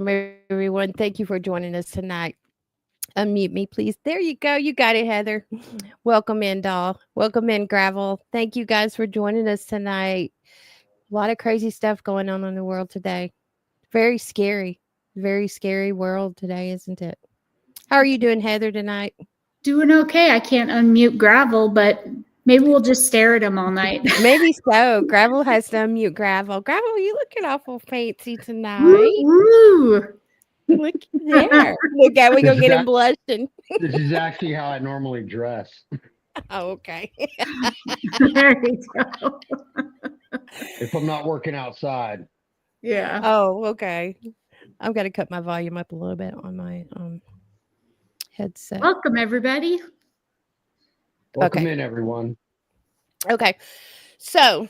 everyone. Thank you for joining us tonight. Unmute me, please. There you go. You got it, Heather. Welcome in, doll. Welcome in, Gravel. Thank you guys for joining us tonight. A lot of crazy stuff going on in the world today. Very scary. Very scary world today, isn't it? How are you doing, Heather, tonight? Doing okay. I can't unmute Gravel, but maybe we'll just stare at him all night. Maybe so. Gravel has to unmute Gravel. Gravel, you looking awful fancy tonight. Woo! Look there. Look at we gonna get him blushing. This is actually how I normally dress. Oh, okay. There you go. If I'm not working outside. Yeah. Oh, okay. I've got to cut my volume up a little bit on my headset. Welcome, everybody. Welcome Okay. in, everyone. Okay. So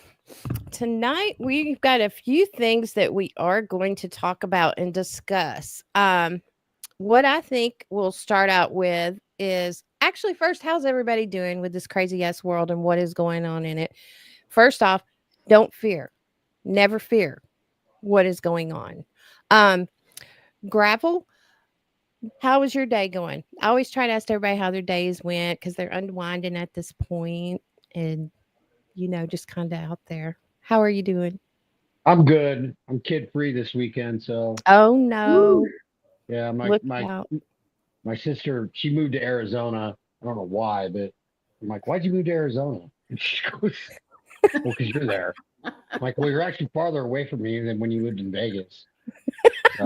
tonight we've got a few things that we are going to talk about and discuss. What I think we'll start out with is actually first, how's everybody doing with this crazy ass world and what is going on in it? First off, don't fear. Never fear what is going on. Gravel, how was your day going? I always try to ask everybody how their days went because they're unwinding at this point and, just kind of out there. How are you doing? I'm good. I'm kid free this weekend, so Oh, no. yeah. Look out. My sister, she moved to Arizona. I don't know why, but I'm like, why'd you move to Arizona? And she goes, well, because you're there. I'm like, well, you're actually farther away from me than when you lived in Vegas. So,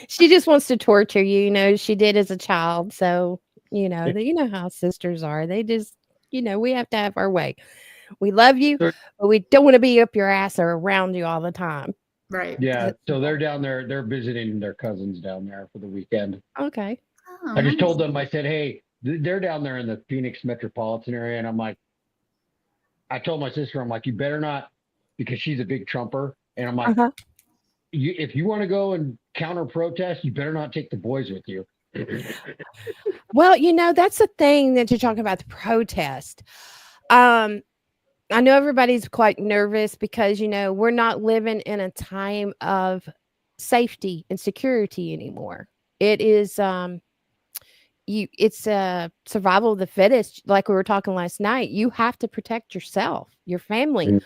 She just wants to torture you, she did as a child. So, you know how sisters are. They just, we have to have our way. We love you, but we don't want to be up your ass or around you all the time. Right. yeah. So they're down there. They're visiting their cousins down there for the weekend. Okay. Oh, I just nice. told them, I said, hey, they're down there in the Phoenix metropolitan area. And I'm like, I told my sister, I'm like, you better not, because she's a big Trumper. And I'm like, Uh-huh. if you want to go and counter protest, you better not take the boys with you. Well, that's the thing that you're talking about, the protest. I know everybody's quite nervous because, we're not living in a time of safety and security anymore. It is it's survival of the fittest, like we were talking last night. You have to protect yourself, your family, Mm.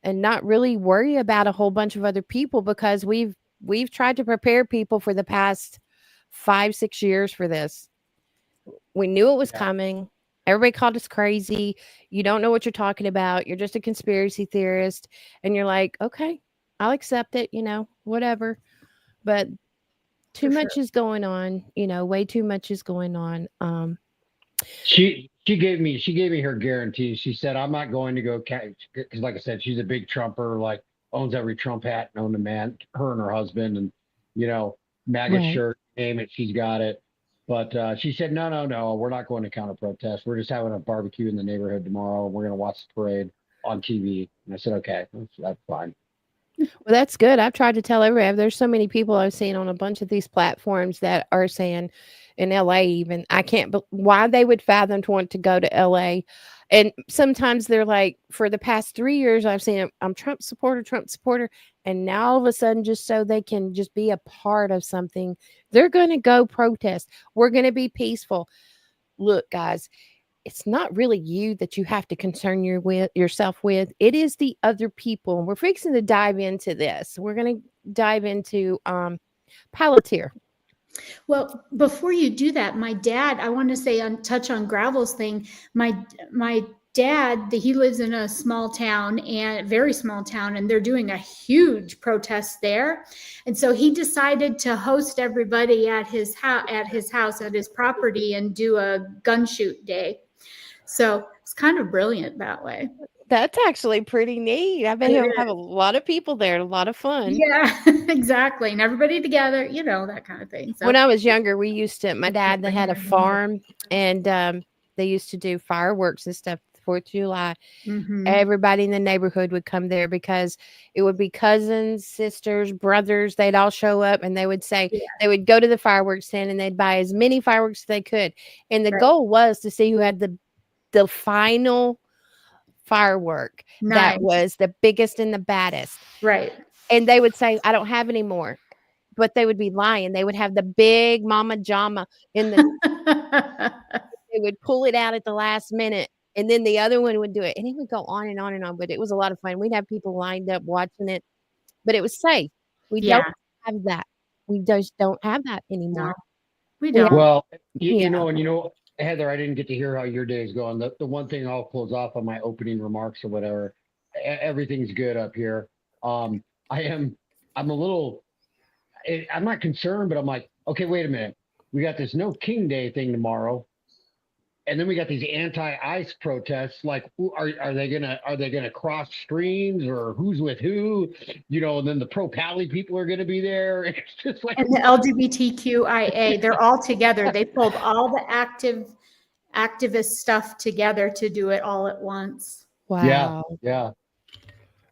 and not really worry about a whole bunch of other people because we've tried to prepare people for the past 5-6 years for this. We knew it was coming. Everybody called us crazy. You don't know what you're talking about. You're just a conspiracy theorist. And you're like, okay, I'll accept it, whatever. But too much is going on, way too much is going on. She gave me her guarantee. She said, I'm not going to go, because like I said, she's a big Trumper, like owns every Trump hat known to man, her and her husband, and MAGA Right. shirt, name it, she's got it. But she said, no, we're not going to counter protest. We're just having a barbecue in the neighborhood tomorrow. We're going to watch the parade on TV. And I said, okay, that's fine. Well, that's good. I've tried to tell everybody. There's so many people I've seen on a bunch of these platforms that are saying in LA, even I can't, why they would fathom to want to go to LA. And sometimes they're like, for the past 3 years, I've seen I'm Trump supporter. And now all of a sudden, just so they can just be a part of something, they're going to go protest. We're going to be peaceful. Look, guys, it's not really you that you have to concern yourself with. It is the other people. And we're fixing to dive into this. We're going to dive into Palantir. Well, before you do that, my dad, I want to say touch on Gravel's thing. My dad, he lives in a small town, and very small town, and they're doing a huge protest there. And so he decided to host everybody at his house, at his property, and do a gun shoot day. So it's kind of brilliant that way. That's actually pretty neat. I bet he'll have a lot of people there, a lot of fun. Yeah, exactly. And everybody together, that kind of thing. So When I was younger, my dad, they had a farm, and they used to do fireworks and stuff, 4th of July. Everybody in the neighborhood would come there because it would be cousins, sisters, brothers. They'd all show up, and they would say they would go to the fireworks stand and they'd buy as many fireworks as they could. And the goal was to see who had the final firework that was the biggest and the baddest. Right. and they would say, "I don't have any more," but they would be lying. They would have the big mama jama in the. They would pull it out at the last minute, and then the other one would do it, and it would go on and on and on. But it was a lot of fun. We'd have people lined up watching it, but it was safe. We don't Yeah. have that. We just don't have that No, anymore. we Yeah. don't. Well, Yeah. Heather, I didn't get to hear how your day is going. The one thing I'll close off on my opening remarks or whatever. Everything's good up here. I'm a little. I'm not concerned, but I'm like, okay, wait a minute. We got this No King Day thing tomorrow, and then we got these anti-ICE protests. Like, are they gonna cross streams, or who's with who? And then the pro-Pally people are gonna be there. It's just like, And the LGBTQIA, they're all together. They pulled all the activist stuff together to do it all at once. Wow. yeah.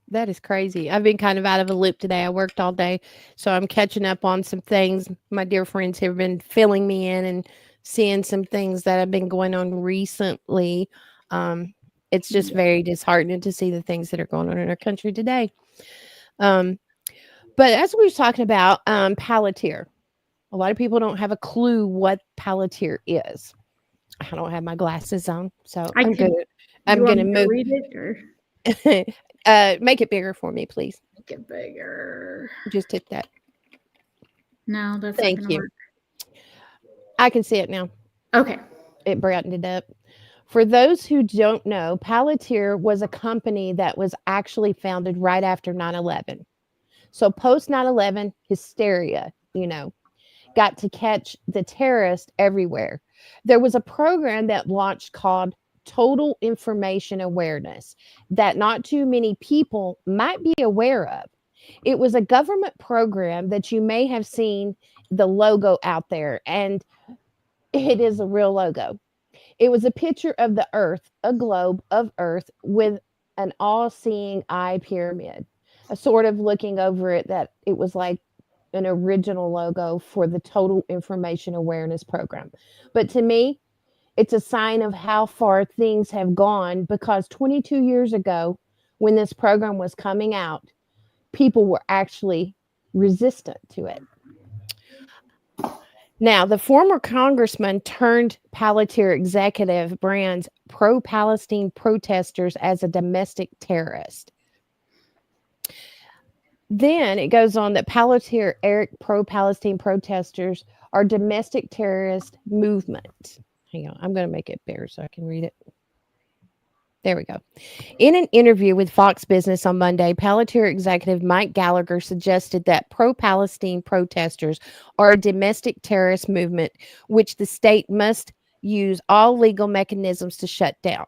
That is crazy. I've been kind of out of a loop today. I worked all day, so I'm catching up on some things. My dear friends have been filling me in and seeing some things that have been going on recently. It's just very disheartening to see the things that are going on in our country today. But as we were talking about, Palantir, a lot of people don't have a clue what Palantir is. I don't have my glasses on, so I'm good. I'm going to move. Read it or Make it bigger for me, please. make it bigger. Just hit that. No, that's Thank not gonna you. work. I can see it now. Okay. It brightened it up. For those who don't know, Palantir was a company that was actually founded right after 9/11. So post 9/11 hysteria, got to catch the terrorists everywhere. There was a program that launched called Total Information Awareness that not too many people might be aware of. It was a government program that you may have seen the logo out there, and it is a real logo. It was a picture of the earth, a globe of earth with an all-seeing eye pyramid, a sort of looking over it, that it was like an original logo for the Total Information Awareness program. But to me, it's a sign of how far things have gone, because 22 years ago, when this program was coming out, people were actually resistant to it. Now, the former congressman turned Palantir executive brands pro-Palestine protesters as a domestic terrorist. Then it goes on that Palantir Eric pro-Palestine protesters are domestic terrorist movement. Hang on, I'm going to make it bigger so I can read it. There we go. In an interview with Fox Business on Monday, Palantir executive Mike Gallagher suggested that pro-Palestine protesters are a domestic terrorist movement, which the state must use all legal mechanisms to shut down.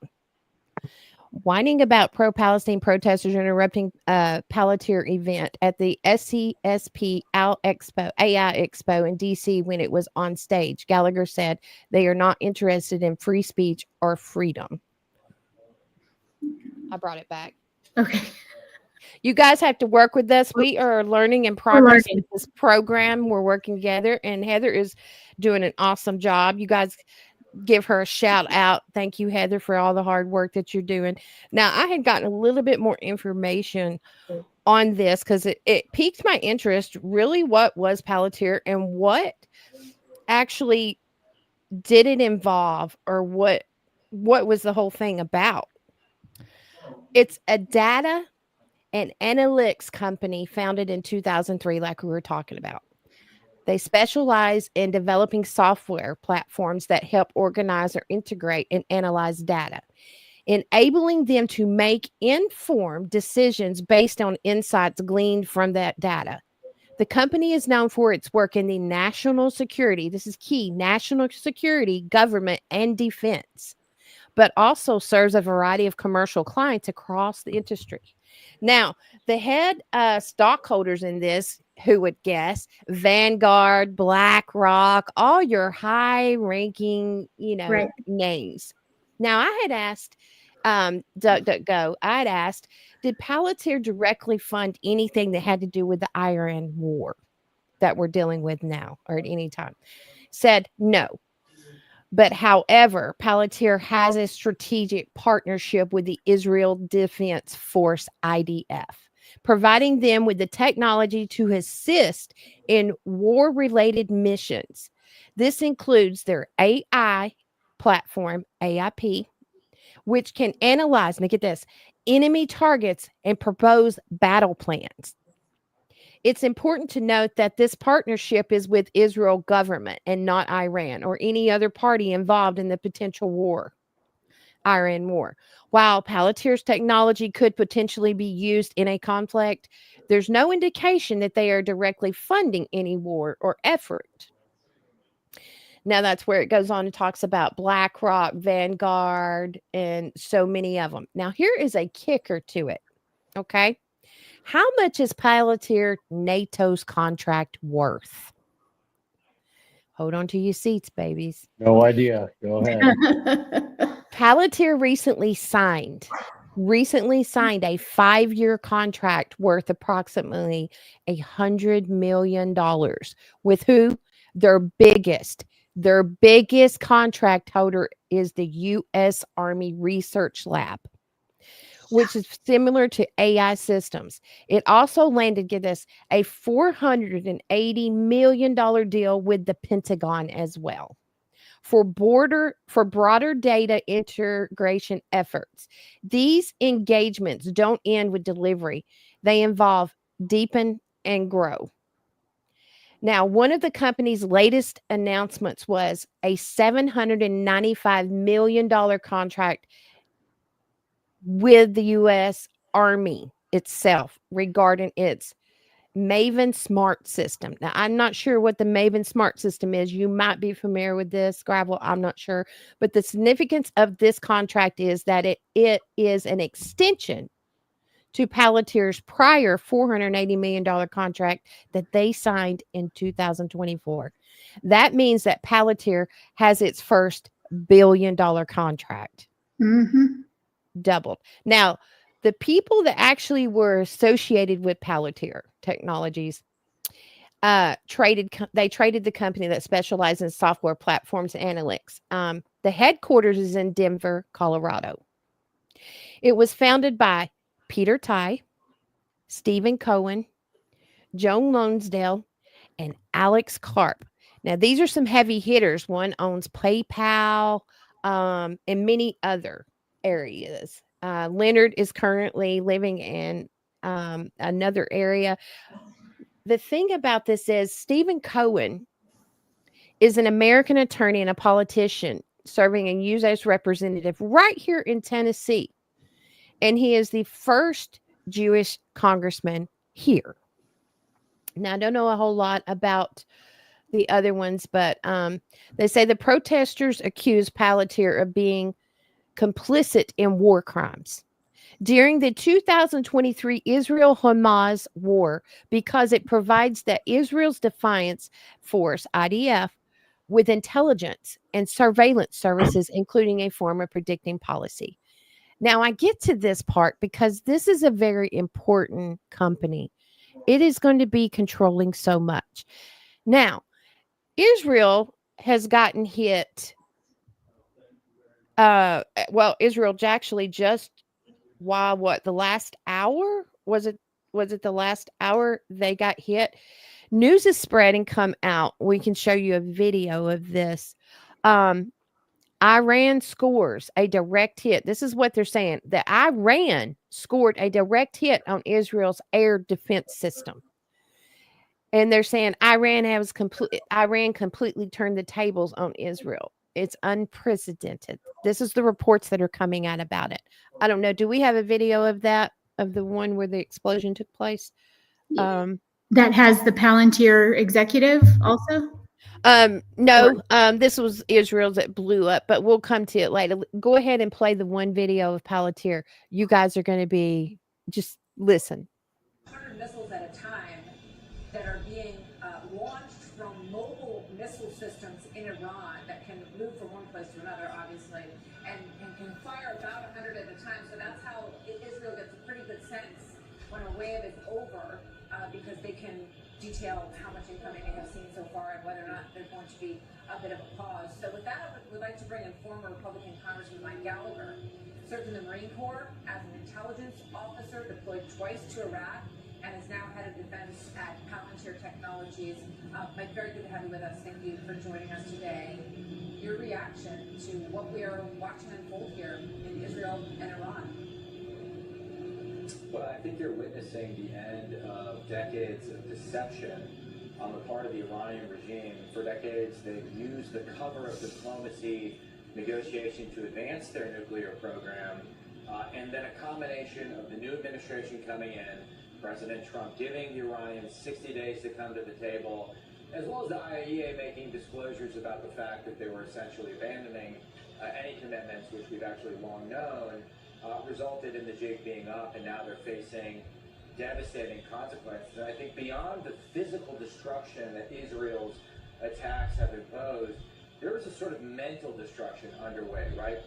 Whining about pro-Palestine protesters interrupting a Palantir event at the SCSP AI Expo in D.C. when it was on stage, Gallagher said they are not interested in free speech or freedom. I brought it back. Okay. You guys have to work with us. We are learning in progress with this program. We're working together, and Heather is doing an awesome job. You guys give her a shout out. Thank you, Heather, for all the hard work that you're doing. Now, I had gotten a little bit more information on this because it piqued my interest. Really, what was Palantir and what actually did it involve, or what was the whole thing about? It's a data and analytics company founded in 2003, like we were talking about. They specialize in developing software platforms that help organize or integrate and analyze data, enabling them to make informed decisions based on insights gleaned from that data. The company is known for its work in the national security, this is key, national security, government, and defense, but also serves a variety of commercial clients across the industry. Now, the head stockholders in this, who would guess, Vanguard, BlackRock, all your high-ranking, Right. names. Now, I had asked DuckDuckGo, I had asked, did Palantir directly fund anything that had to do with the Iran war that we're dealing with now or at any time? Said no. But however, Palantir has a strategic partnership with the Israel Defense Force, IDF. providing them with the technology to assist in war-related missions. This includes their AI platform, AIP, which can analyze, now get this, enemy targets and propose battle plans. It's important to note that this partnership is with Israel government and not Iran or any other party involved in the potential war, Iran war. While Palantir's technology could potentially be used in a conflict, there's no indication that they are directly funding any war or effort. Now that's where it goes on and talks about BlackRock, Vanguard, and so many of them. Now here is a kicker to it. Okay. How much is Palantir NATO's contract worth? Hold on to your seats, babies. No idea. Go ahead. Palantir recently signed a 5-year contract worth approximately $100 million with who? Their biggest contract holder is the U.S. Army Research Lab, which is similar to AI Systems. It also landed, get this, a $480 million deal with the Pentagon as well for broader data integration efforts. These engagements don't end with delivery. They involve deepen and grow. Now, one of the company's latest announcements was a $795 million contract with the U.S. Army itself regarding its Maven Smart System. Now, I'm not sure what the Maven Smart System is. You might be familiar with this, Gravel. I'm not sure. But the significance of this contract is that it is an extension to Palantir's prior $480 million contract that they signed in 2024. That means that Palantir has its first billion-dollar contract. Doubled. Now, the people that actually were associated with Palantir Technologies traded the company that specializes in software platforms and analytics. The headquarters is in Denver, Colorado. It was founded by Peter Tai, Stephen Cohen, Joan Lonsdale, and Alex Karp. Now, these are some heavy hitters. One owns PayPal and many other areas. Leonard is currently living in another area. The thing about this is Stephen Cohen is an American attorney and a politician serving in U.S. representative right here in Tennessee. And he is the first Jewish congressman here. Now, I don't know a whole lot about the other ones, but they say the protesters accuse Palantir of being complicit in war crimes during the 2023 Israel-Hamas war because it provides the Israel's Defiance Force, IDF, with intelligence and surveillance services, including a form of predicting policy. Now, I get to this part because this is a very important company. It is going to be controlling so much. Now, Israel has gotten hit. Israel actually just the last hour? Was it the last hour they got hit? News is spreading, come out. We can show you a video of this. Iran scores a direct hit. This is what they're saying. That Iran scored a direct hit on Israel's air defense system. And they're saying Iran completely turned the tables on Israel. It's unprecedented. This is the reports that are coming out about it. I don't know. Do we have a video of that, of the one where the explosion took place? That has the Palantir executive also? No, this was Israel's that blew up, but we'll come to it later. Go ahead and play the one video of Palantir. You guys are going to be, just listen. 100 missiles at a time that are being launched from mobile missile systems in Iran that can move from one place to another, obviously, and can fire about 100 at a time. So that's how Israel gets a pretty good sense when a wave is over because they can detail how much incoming they have seen so far and whether or not there's going to be a bit of a pause. So with that, I would like to bring in former Republican Congressman Mike Gallagher. Served in the Marine Corps as an intelligence officer, deployed twice to Iraq, and is now head of defense at Palantir Technologies. Mike, very good to have you with us. Thank you for joining us today. Your reaction to what we are watching unfold here in Israel and Iran? Well, I think you're witnessing the end of decades of deception on the part of the Iranian regime. For decades, they've used the cover of diplomacy, negotiation to advance their nuclear program, and then a combination of the new administration coming in, President Trump giving the Iranians 60 days to come to the table, as well as the IAEA making disclosures about the fact that they were essentially abandoning any commitments, which we've actually long known, resulted in the jig being up, and now they're facing devastating consequences. And I think beyond the physical destruction that Israel's attacks have imposed, there is a sort of mental destruction underway, right?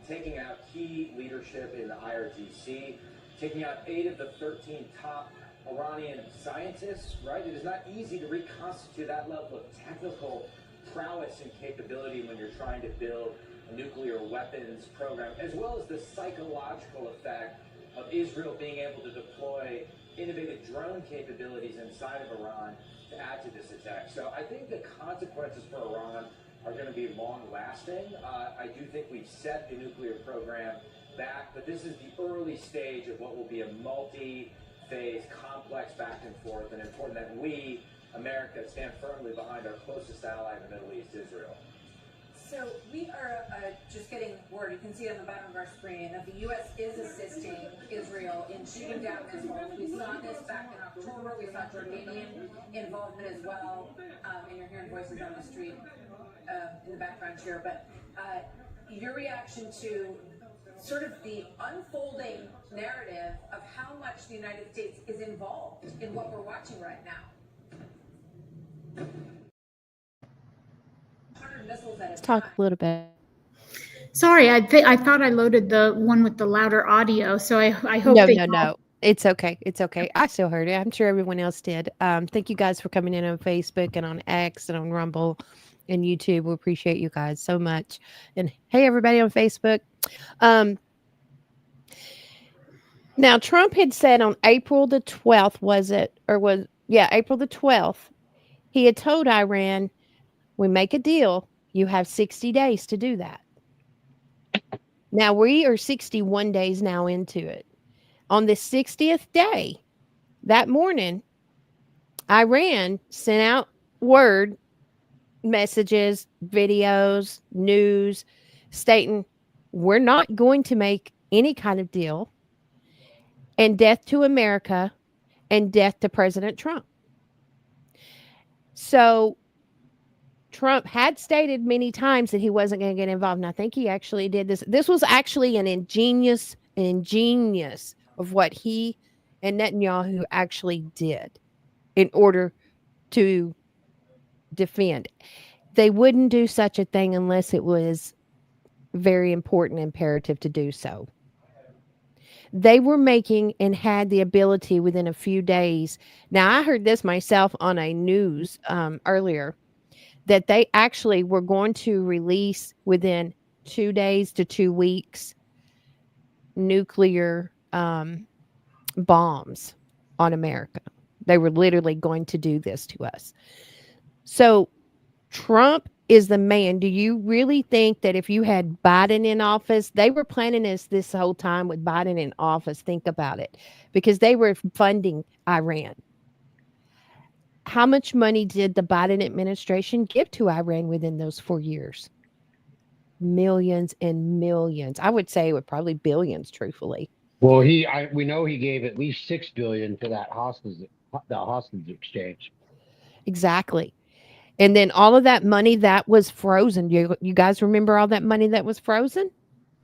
Taking out key leadership in the IRGC, taking out 8 of the 13 top Iranian scientists, right? It is not easy to reconstitute that level of technical prowess and capability when you're trying to build a nuclear weapons program, as well as the psychological effect of Israel being able to deploy innovative drone capabilities inside of Iran to add to this attack. So I think the consequences for Iran are going to be long-lasting. I do think we've set the nuclear program back, but this is the early stage of what will be a multi-phase, complex back and forth, and important that we, America, stand firmly behind our closest ally in the Middle East, Israel. So we are just getting word, you can see it on the bottom of our screen, that the U.S. is assisting Israel in shooting down missiles. We saw this back in October. We saw Jordanian involvement as well. And you're hearing voices on the street in the background here. But your reaction to sort of the unfolding narrative of how much the United States is involved in what we're watching right now. 100 missiles at a Talk time. a little bit. Sorry, I thought I loaded the one with the louder audio, so I hope No. It's okay. It's okay. I still heard it. I'm sure everyone else did. Thank you guys for coming in on Facebook and on X and on Rumble and YouTube. We appreciate you guys so much. And hey, everybody on Facebook. Now, Trump had said on April the 12th, April the 12th, he had told Iran, we make a deal, you have 60 days to do that. Now, we are 61 days now into it. On the 60th day, that morning, Iran sent out word messages, videos, news, stating, we're not going to make any kind of deal, and death to America and death to President Trump. So Trump had stated many times that he wasn't going to get involved. And I think he actually did this. This was actually an ingenious of what he and Netanyahu actually did in order to defend. They wouldn't do such a thing unless it was very important, imperative to do so. They were making and had the ability within a few days. Now, I heard this myself on a news earlier, that they actually were going to release within 2 days to 2 weeks nuclear bombs on America. They were literally going to do this to us. So Trump is the man. Do you really think that if you had Biden in office, they were planning this whole time with Biden in office? Think about it, because they were funding Iran. How much money did the Biden administration give to Iran within those 4 years? Millions and millions. I would say it would probably billions, truthfully. Well, we know he gave at least $6 billion to that hostage exchange. Exactly. And then all of that money that was frozen. You guys remember all that money that was frozen?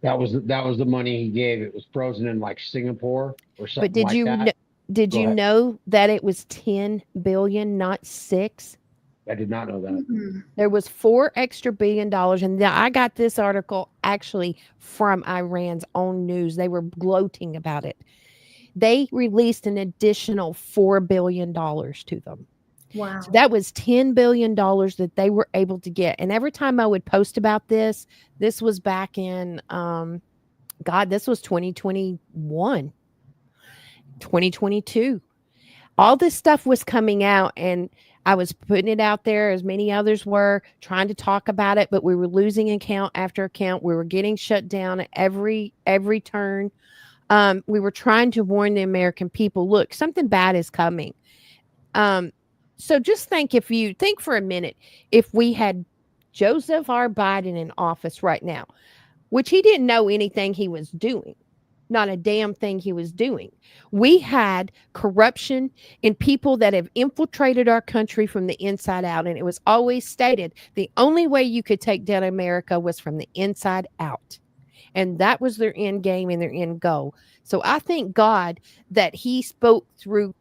That was the money he gave. It was frozen in like Singapore or something. But did you know that it was 10 billion, not 6? I did not know that. Mm-hmm. There was $4 extra billion. And I got this article actually from Iran's own news. They were gloating about it. they released an additional $4 billion to them. Wow. So that was $10 billion that they were able to get. And every time I would post about this was back in, this was 2021, 2022. All this stuff was coming out, and I was putting it out there as many others were, trying to talk about it, but we were losing account after account. We were getting shut down at every turn. We were trying to warn the American people, look, something bad is coming. So just think for a minute, if we had Joseph R. Biden in office right now, which he didn't know anything he was doing. Not a damn thing he was doing. We had corruption and people that have infiltrated our country from the inside out. And it was always stated the only way you could take down America was from the inside out. And that was their end game and their end goal. So I thank God that he spoke through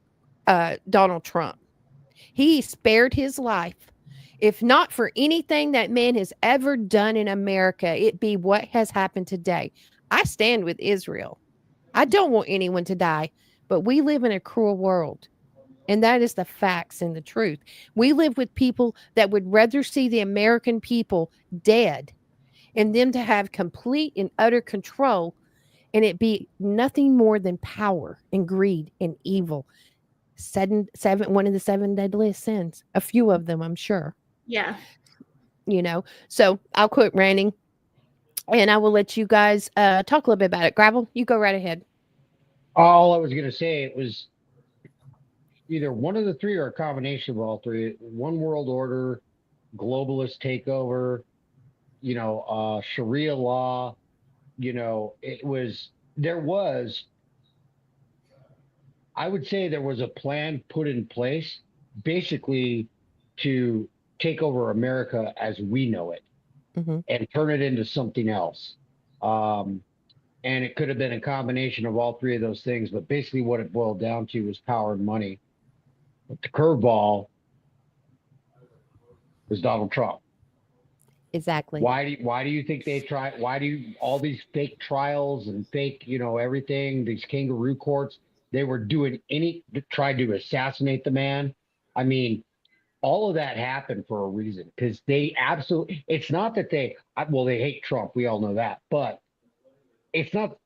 Donald Trump. He spared his life. If not for anything that man has ever done in America, it be what has happened today. I stand with Israel. I don't want anyone to die, but we live in a cruel world. And that is the facts and the truth. We live with people that would rather see the American people dead and them to have complete and utter control, and it be nothing more than power and greed and evil. One of the 7 deadliest sins. A few of them, I'm sure. Yeah. So I'll quit ranting. And I will let you guys talk a little bit about it. Gravel, you go right ahead. All I was going to say, it was either one of the three or a combination of all three. One world order, globalist takeover, Sharia law. I would say there was a plan put in place basically to take over America as we know it. Mm-hmm. And turn it into something else. And it could have been a combination of all three of those things, but basically what it boiled down to was power and money. But the curveball was Donald Trump. Exactly. Why do you think they try? Why do all these fake trials and fake, everything, these kangaroo courts, they were doing tried to assassinate the man. I mean, all of that happened for a reason, because they absolutely, it's not that they hate Trump. We all know that, but it's not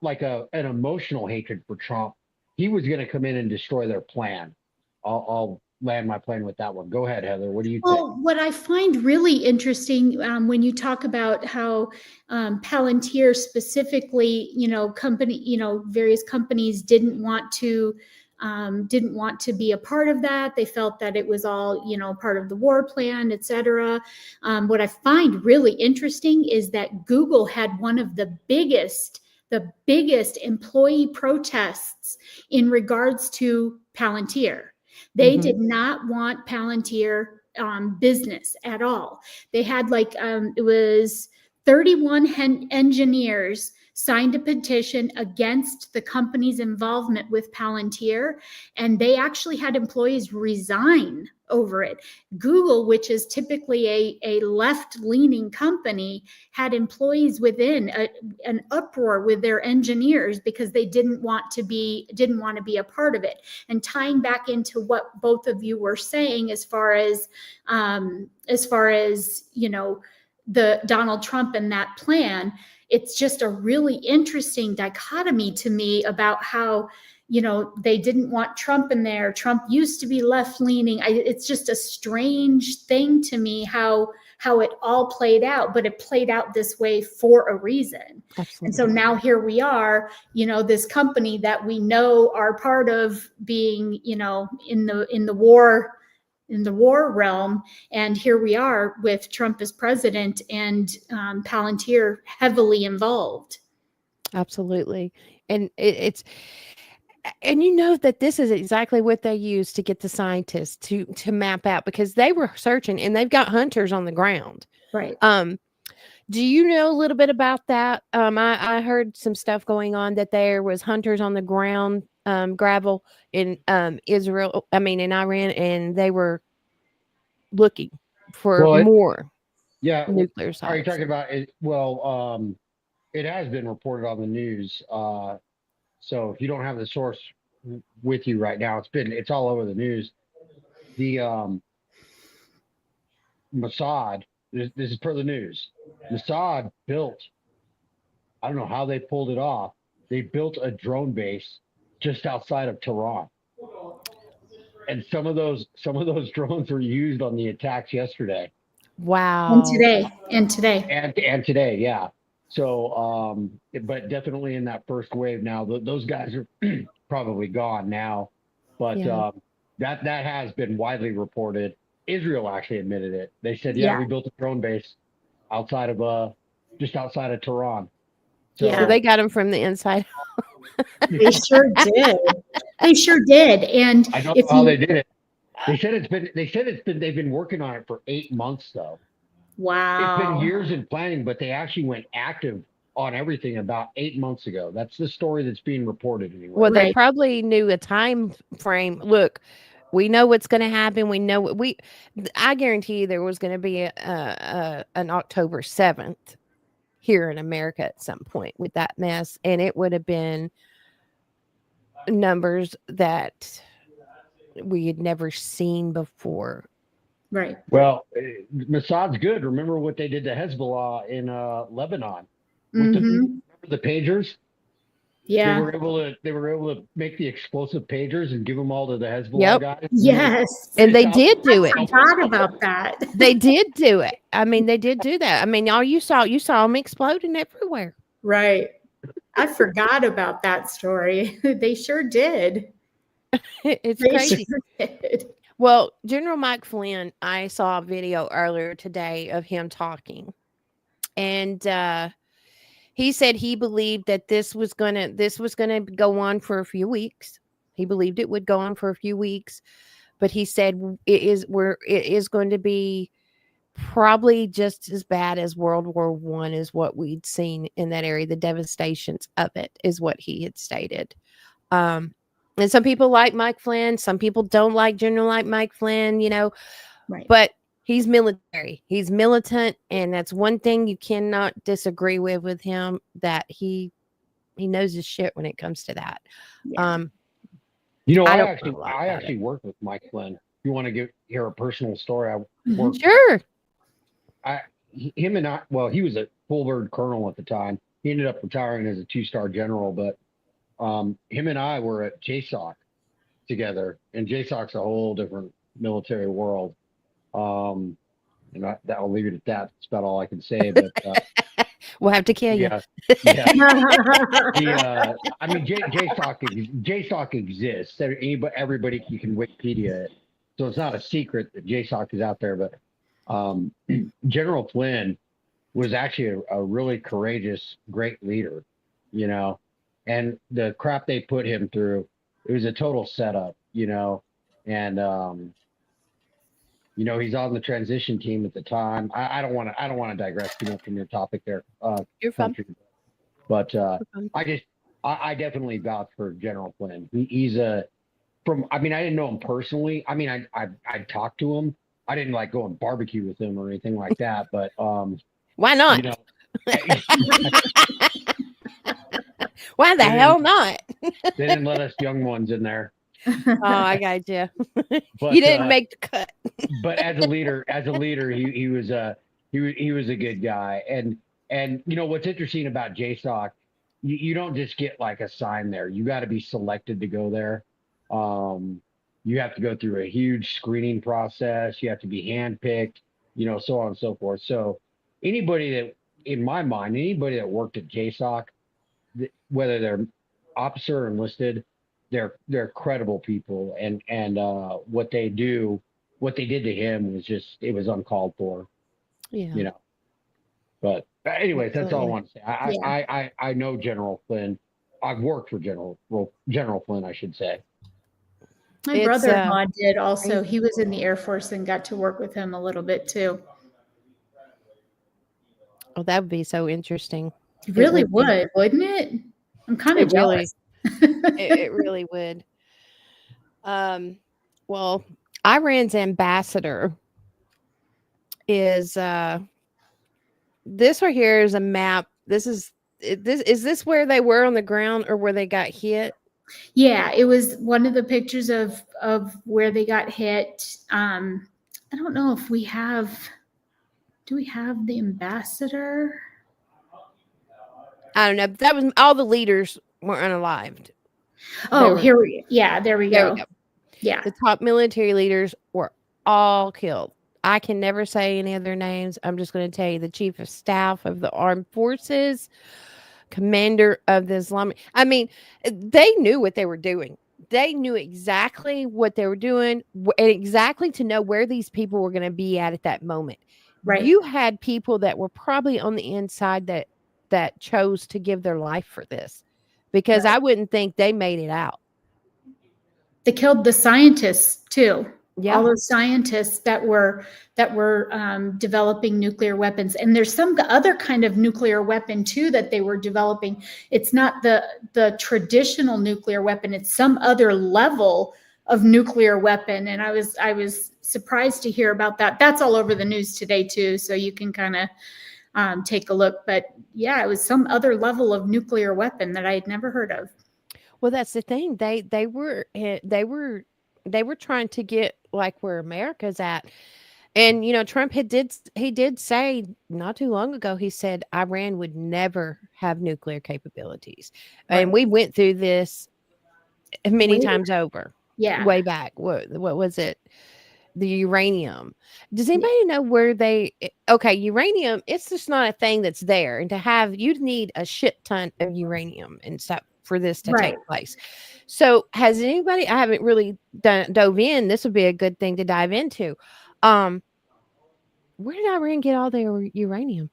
like an emotional hatred for Trump. He was going to come in and destroy their plan. I'll land my plane with that one. Go ahead, Heather. What do you think? Well, what I find really interesting when you talk about how Palantir specifically, various companies didn't want to be a part of that. They felt that it was all, part of the war plan, et cetera. What I find really interesting is that Google had one of the biggest employee protests in regards to Palantir. They Mm-hmm. did not want Palantir business at all. They had it was 31 engineers signed a petition against the company's involvement with Palantir, and they actually had employees resign over it. Google, which is typically a left-leaning company, had employees within an uproar with their engineers because they didn't want to be a part of it. And tying back into what both of you were saying, as far as the Donald Trump and that plan, it's just a really interesting dichotomy to me about how, they didn't want Trump in there. Trump used to be left-leaning. It's just a strange thing to me how it all played out, but it played out this way for a reason. Absolutely. And so now here we are, this company that we know are part of being, in the war realm, and here we are with Trump as president and Palantir heavily involved. Absolutely. And it's that this is exactly what they use to get the scientists to map out, because they were searching and they've got hunters on the ground. Right. Do you know a little bit about that? I heard some stuff going on that there was hunters on the ground, Gravel, in in Iran, and they were looking for more nuclear sites. Are you talking about it? Well, it has been reported on the news. So if you don't have the source with you right now, it's all over the news. The Mossad, this is per the news. Mossad built, I don't know how they pulled it off. They built a drone base just outside of Tehran. And some of those drones were used on the attacks yesterday. Wow. And today. And today, yeah. So, but definitely in that first wave now, those guys are probably gone now. But Yeah. that has been widely reported. Israel actually admitted it. They said, yeah, we built a drone base outside of just outside of Tehran. So they got them from the inside. They sure did. They sure did. And I don't know how they did it. They said they've been working on it for 8 months though. Wow. It's been years in planning, but they actually went active on everything about 8 months ago. That's the story that's being reported anyway. Well, they probably knew a time frame. Look, we know what's going to happen. We know I guarantee you there was going to be an October 7th here in America at some point with that mess, and it would have been numbers that we had never seen before. Right. Well, Mossad's good. Remember what they did to Hezbollah in Lebanon? Mm-hmm. Remember the pagers? Yeah. They were able to make the explosive pagers and give them all to the Hezbollah guys. Yes. And they did do it. I forgot about that. They did do it. I mean, they did do that. I mean, all you saw them exploding everywhere. Right. I forgot about that story. They sure did. It's crazy. Sure did. Well, General Mike Flynn, I saw a video earlier today of him talking. And he said he believed that this was gonna go on for a few weeks. He believed it would go on for a few weeks, but he said it is going to be probably just as bad as World War I is what we'd seen in that area. The devastations of it is what he had stated. And some people like Mike Flynn, some people don't like General Mike Flynn, right. But he's military. He's militant, and that's one thing you cannot disagree with him, that he knows his shit when it comes to that. Yeah. I actually worked with Mike Flynn. If you want to hear a personal story, I worked. Sure. He was a full bird colonel at the time. He ended up retiring as a 2-star general, but him and I were at JSOC together, and JSOC's a whole different military world. And I'll leave it at that. That's about all I can say. But we'll have to kill you. Yeah. I mean, JSOC exists. Everybody, you can Wikipedia it, so it's not a secret that JSOC is out there. But General Flynn was actually a really courageous, great leader, and the crap they put him through, it was a total setup, and he's on the transition team at the time. I don't want to digress too much from your topic there. You're fine. But I definitely vouch for General Flynn. I didn't know him personally. I mean, I talked to him. I didn't like go and barbecue with him or anything like that, but why not? Why the hell not? They didn't let us young ones in there. Oh, I got you. But, you didn't make the cut. But as a leader, he was a good guy. And what's interesting about JSOC, you don't just get like assigned there. You got to be selected to go there. You have to go through a huge screening process. You have to be handpicked, so on and so forth. So in my mind, anybody that worked at JSOC, whether they're officer or enlisted, they're credible people, and what they did to him was uncalled for. Yeah. But anyways, that's all I want to say. I know General Flynn. I've worked for General Flynn, I should say. My brother-in-law did also. He was in the Air Force and got to work with him a little bit too. Oh, that would be so interesting. It really would, wouldn't it? I'm kind of jealous. It really would. Well, Iran's ambassador is this right here is a map. This is is this where they were on the ground or where they got hit? Yeah, it was one of the pictures of where they got hit. I don't know if we have. Do we have the ambassador? I don't know. But that was all the leaders were unalived. Oh, were- here we. Yeah, there we There go. we go. Yeah, The top military leaders were all killed. I can never say any other names. I'm just going to tell you the chief of staff of the armed forces, commander of the Islamic. I mean, they knew what they were doing. They knew exactly what they were doing and exactly to know where these people were going to be at that moment. right. You had people that were probably on the inside that chose to give their life for this because Right. I wouldn't think they made it out. They killed the scientists too. Yeah. All those scientists that were developing nuclear weapons, and there's some other kind of nuclear weapon too that they were developing. It's not the traditional nuclear weapon; it's some other level of nuclear weapon. And I was surprised to hear about that. That's all over the news today too, so you can kind of take a look. But yeah, it was some other level of nuclear weapon that I had never heard of. Well, that's the thing. They were trying to get like where America's at. And Trump he did say not too long ago, he said Iran would never have nuclear capabilities. And Right. we went through this many Way- times over. Yeah. Way back. What was it? The uranium. Does anybody know where okay, uranium, it's just not a thing that's there. And to have, you'd need a shit ton of uranium and stuff for this to Right. take place. So has anybody, I haven't really dove in. This would be a good thing to dive into. Where did Iran get all their uranium?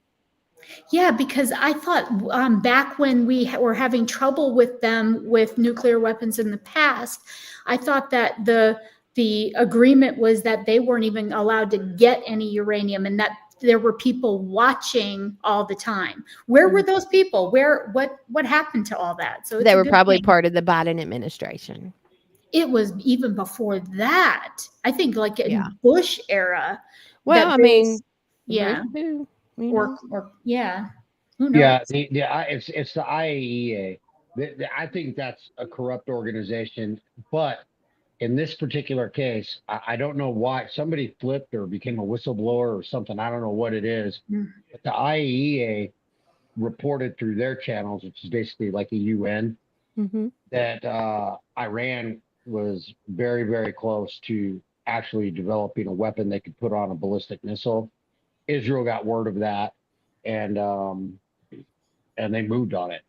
Yeah, because I thought back when we were having trouble with them with nuclear weapons in the past, I thought that the agreement was that they weren't even allowed to get any uranium, and that there were people watching all the time. Where were those people? What happened to all that? So it's They a were good probably thing. part of the Biden administration. It was even before that. I think like in Yeah. Bush era. Well, that I they mean, was- yeah, Bush too, you or know. yeah, who knows? Yeah, it's the IAEA. I think that's a corrupt organization, but in this particular case, I don't know why somebody flipped or became a whistleblower or something. I don't know what it is. Mm. But the IAEA reported through their channels, which is basically like a UN, Mhm. that Iran was very, very close to actually developing a weapon they could put on a ballistic missile. Israel got word of that, and they moved on it,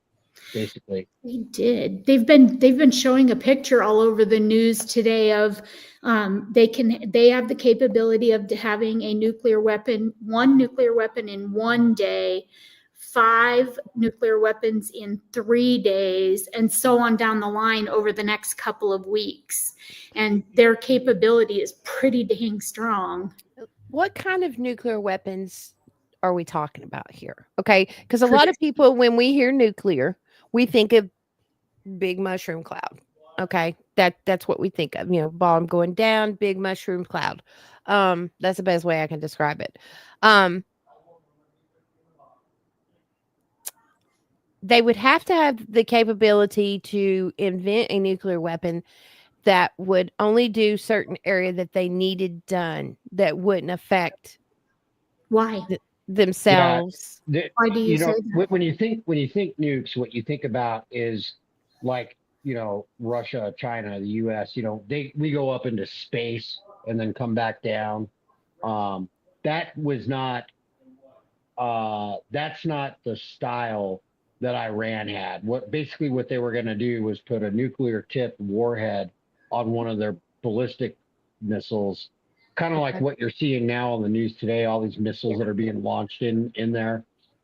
basically. They did. They've been showing a picture all over the news today of they have the capability of having a nuclear weapon, one nuclear weapon in one day, 5 nuclear weapons in 3 days, and so on down the line over the next couple of weeks. And their capability is pretty dang strong. What kind of nuclear weapons are we talking about here? Okay, because a lot of people, when we hear nuclear, we think of big mushroom cloud. Okay, that's what we think of. Bomb going down, big mushroom cloud. That's the best way I can describe it. They would have to have the capability to invent a nuclear weapon that would only do certain area that they needed done that wouldn't affect Why? themselves. Why do you say that? When you think nukes, what you think about is like Russia, China, the U.S. We go up into space and then come back down. That was not. That's not the style that Iran had. What they were going to do was put a nuclear tipped warhead on one of their ballistic missiles, kind of like what you're seeing now on the news today, all these missiles that are being launched in there.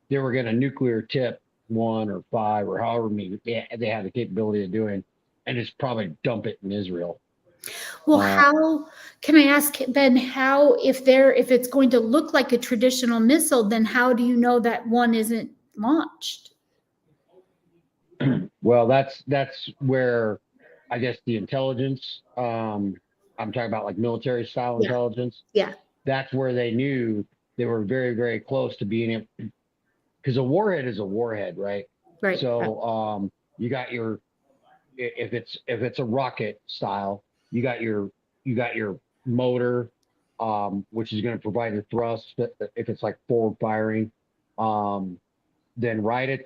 They were going to nuclear tip 1 or 5 or however many they had the capability of doing, and just probably dump it in Israel. Well, how can I ask then? How if it's going to look like a traditional missile, then how do you know that one isn't launched? Well, that's where I guess the intelligence. I'm talking about like military style intelligence. Yeah. That's where they knew they were very, very close to being able, because a warhead is a warhead, right? Right. So you got your, if it's a rocket style, you got your motor, which is going to provide the thrust if it's like forward firing. Then right at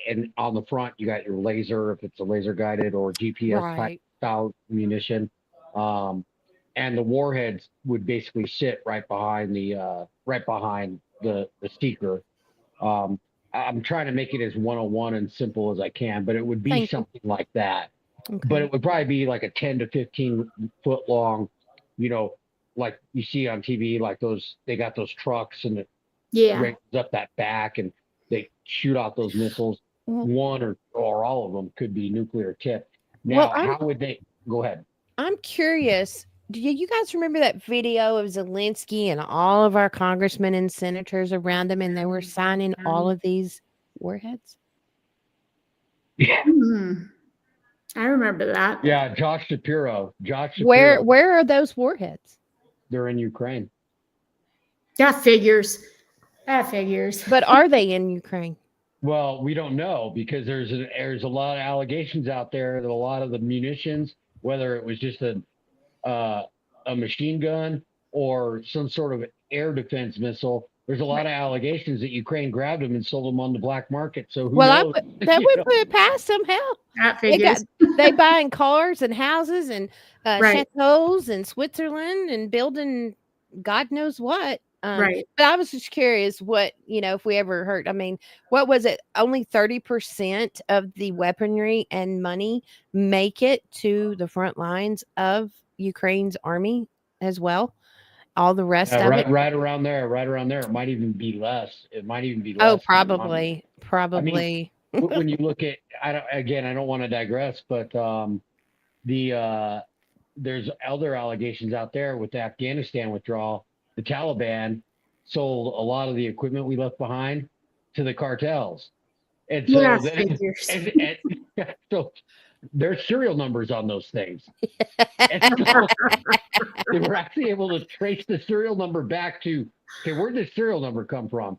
and on the front, you got your laser, if it's a laser guided or GPS type Right. style munition. And the warheads would basically sit right behind the seeker. I'm trying to make it as 101 and simple as I can, but it would be Thank you. something like that. But Okay. it would probably be like a 10 to 15 foot long, like you see on TV, like they got those trucks and it Yeah. raises up that back and they shoot out those missiles. Well- One or all of them could be nuclear tipped. Now, Well, I'm- how would they go ahead? I'm curious. Do you guys remember that video of Zelensky and all of our congressmen and senators around him, and they were signing all of these warheads? Yeah. I remember that. Yeah, Josh Shapiro. Where are those warheads? They're in Ukraine. That figures. That figures. But are they in Ukraine? Well, we don't know because there's a lot of allegations out there that a lot of the munitions, whether it was just a machine gun or some sort of air defense missile, there's a lot of allegations that Ukraine grabbed them and sold them on the black market. So who knows? That would put it past them. Hell, That they figures. they buying cars and houses and Right. chateaus in Switzerland and building God knows what. Right. But I was just curious what, if we ever heard. I mean, what was it? Only 30% of the weaponry and money make it to the front lines of Ukraine's army as well. All the rest of it. right around there. It might even be less. It might even be less. Oh, probably. When you look at, I don't want to digress, but there's other allegations out there with the Afghanistan withdrawal. The Taliban sold a lot of the equipment we left behind to the cartels. And so, Yeah, figures. and so there's serial numbers on those things. And so they were actually able to trace the serial number back to, okay, where did the serial number come from?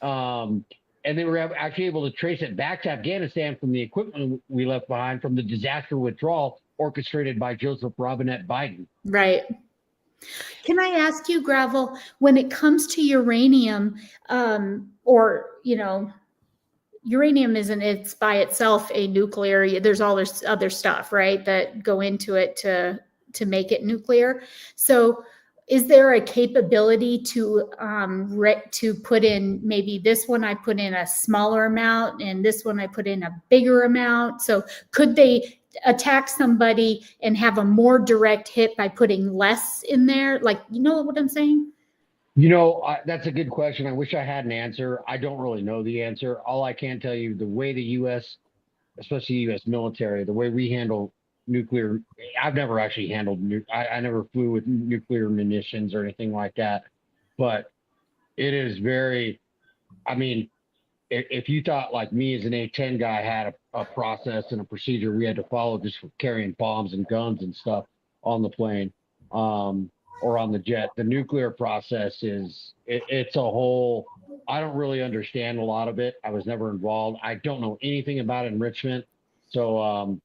And they were actually able to trace it back to Afghanistan from the equipment we left behind from the disaster withdrawal orchestrated by Joseph Robinette Biden. Right. Can I ask you, Gravel, when it comes to uranium, uranium it's by itself a nuclear, there's all this other stuff, right, that go into it to make it nuclear. So is there a capability to put in, maybe this one I put in a smaller amount and this one I put in a bigger amount? So could they attack somebody and have a more direct hit by putting less in there? Like, you know what I'm saying? That's a good question. I wish I had an answer. I don't really know the answer. All I can tell you, the way the U.S., especially U.S. military, the way we handle nuclear, I've never actually handled, I never flew with nuclear munitions or anything like that. But it is very, if you thought like me as an A-10 guy had a process and a procedure we had to follow just for carrying bombs and guns and stuff on the plane or on the jet, the nuclear process it's a whole, I don't really understand a lot of it. I was never involved. I don't know anything about enrichment. So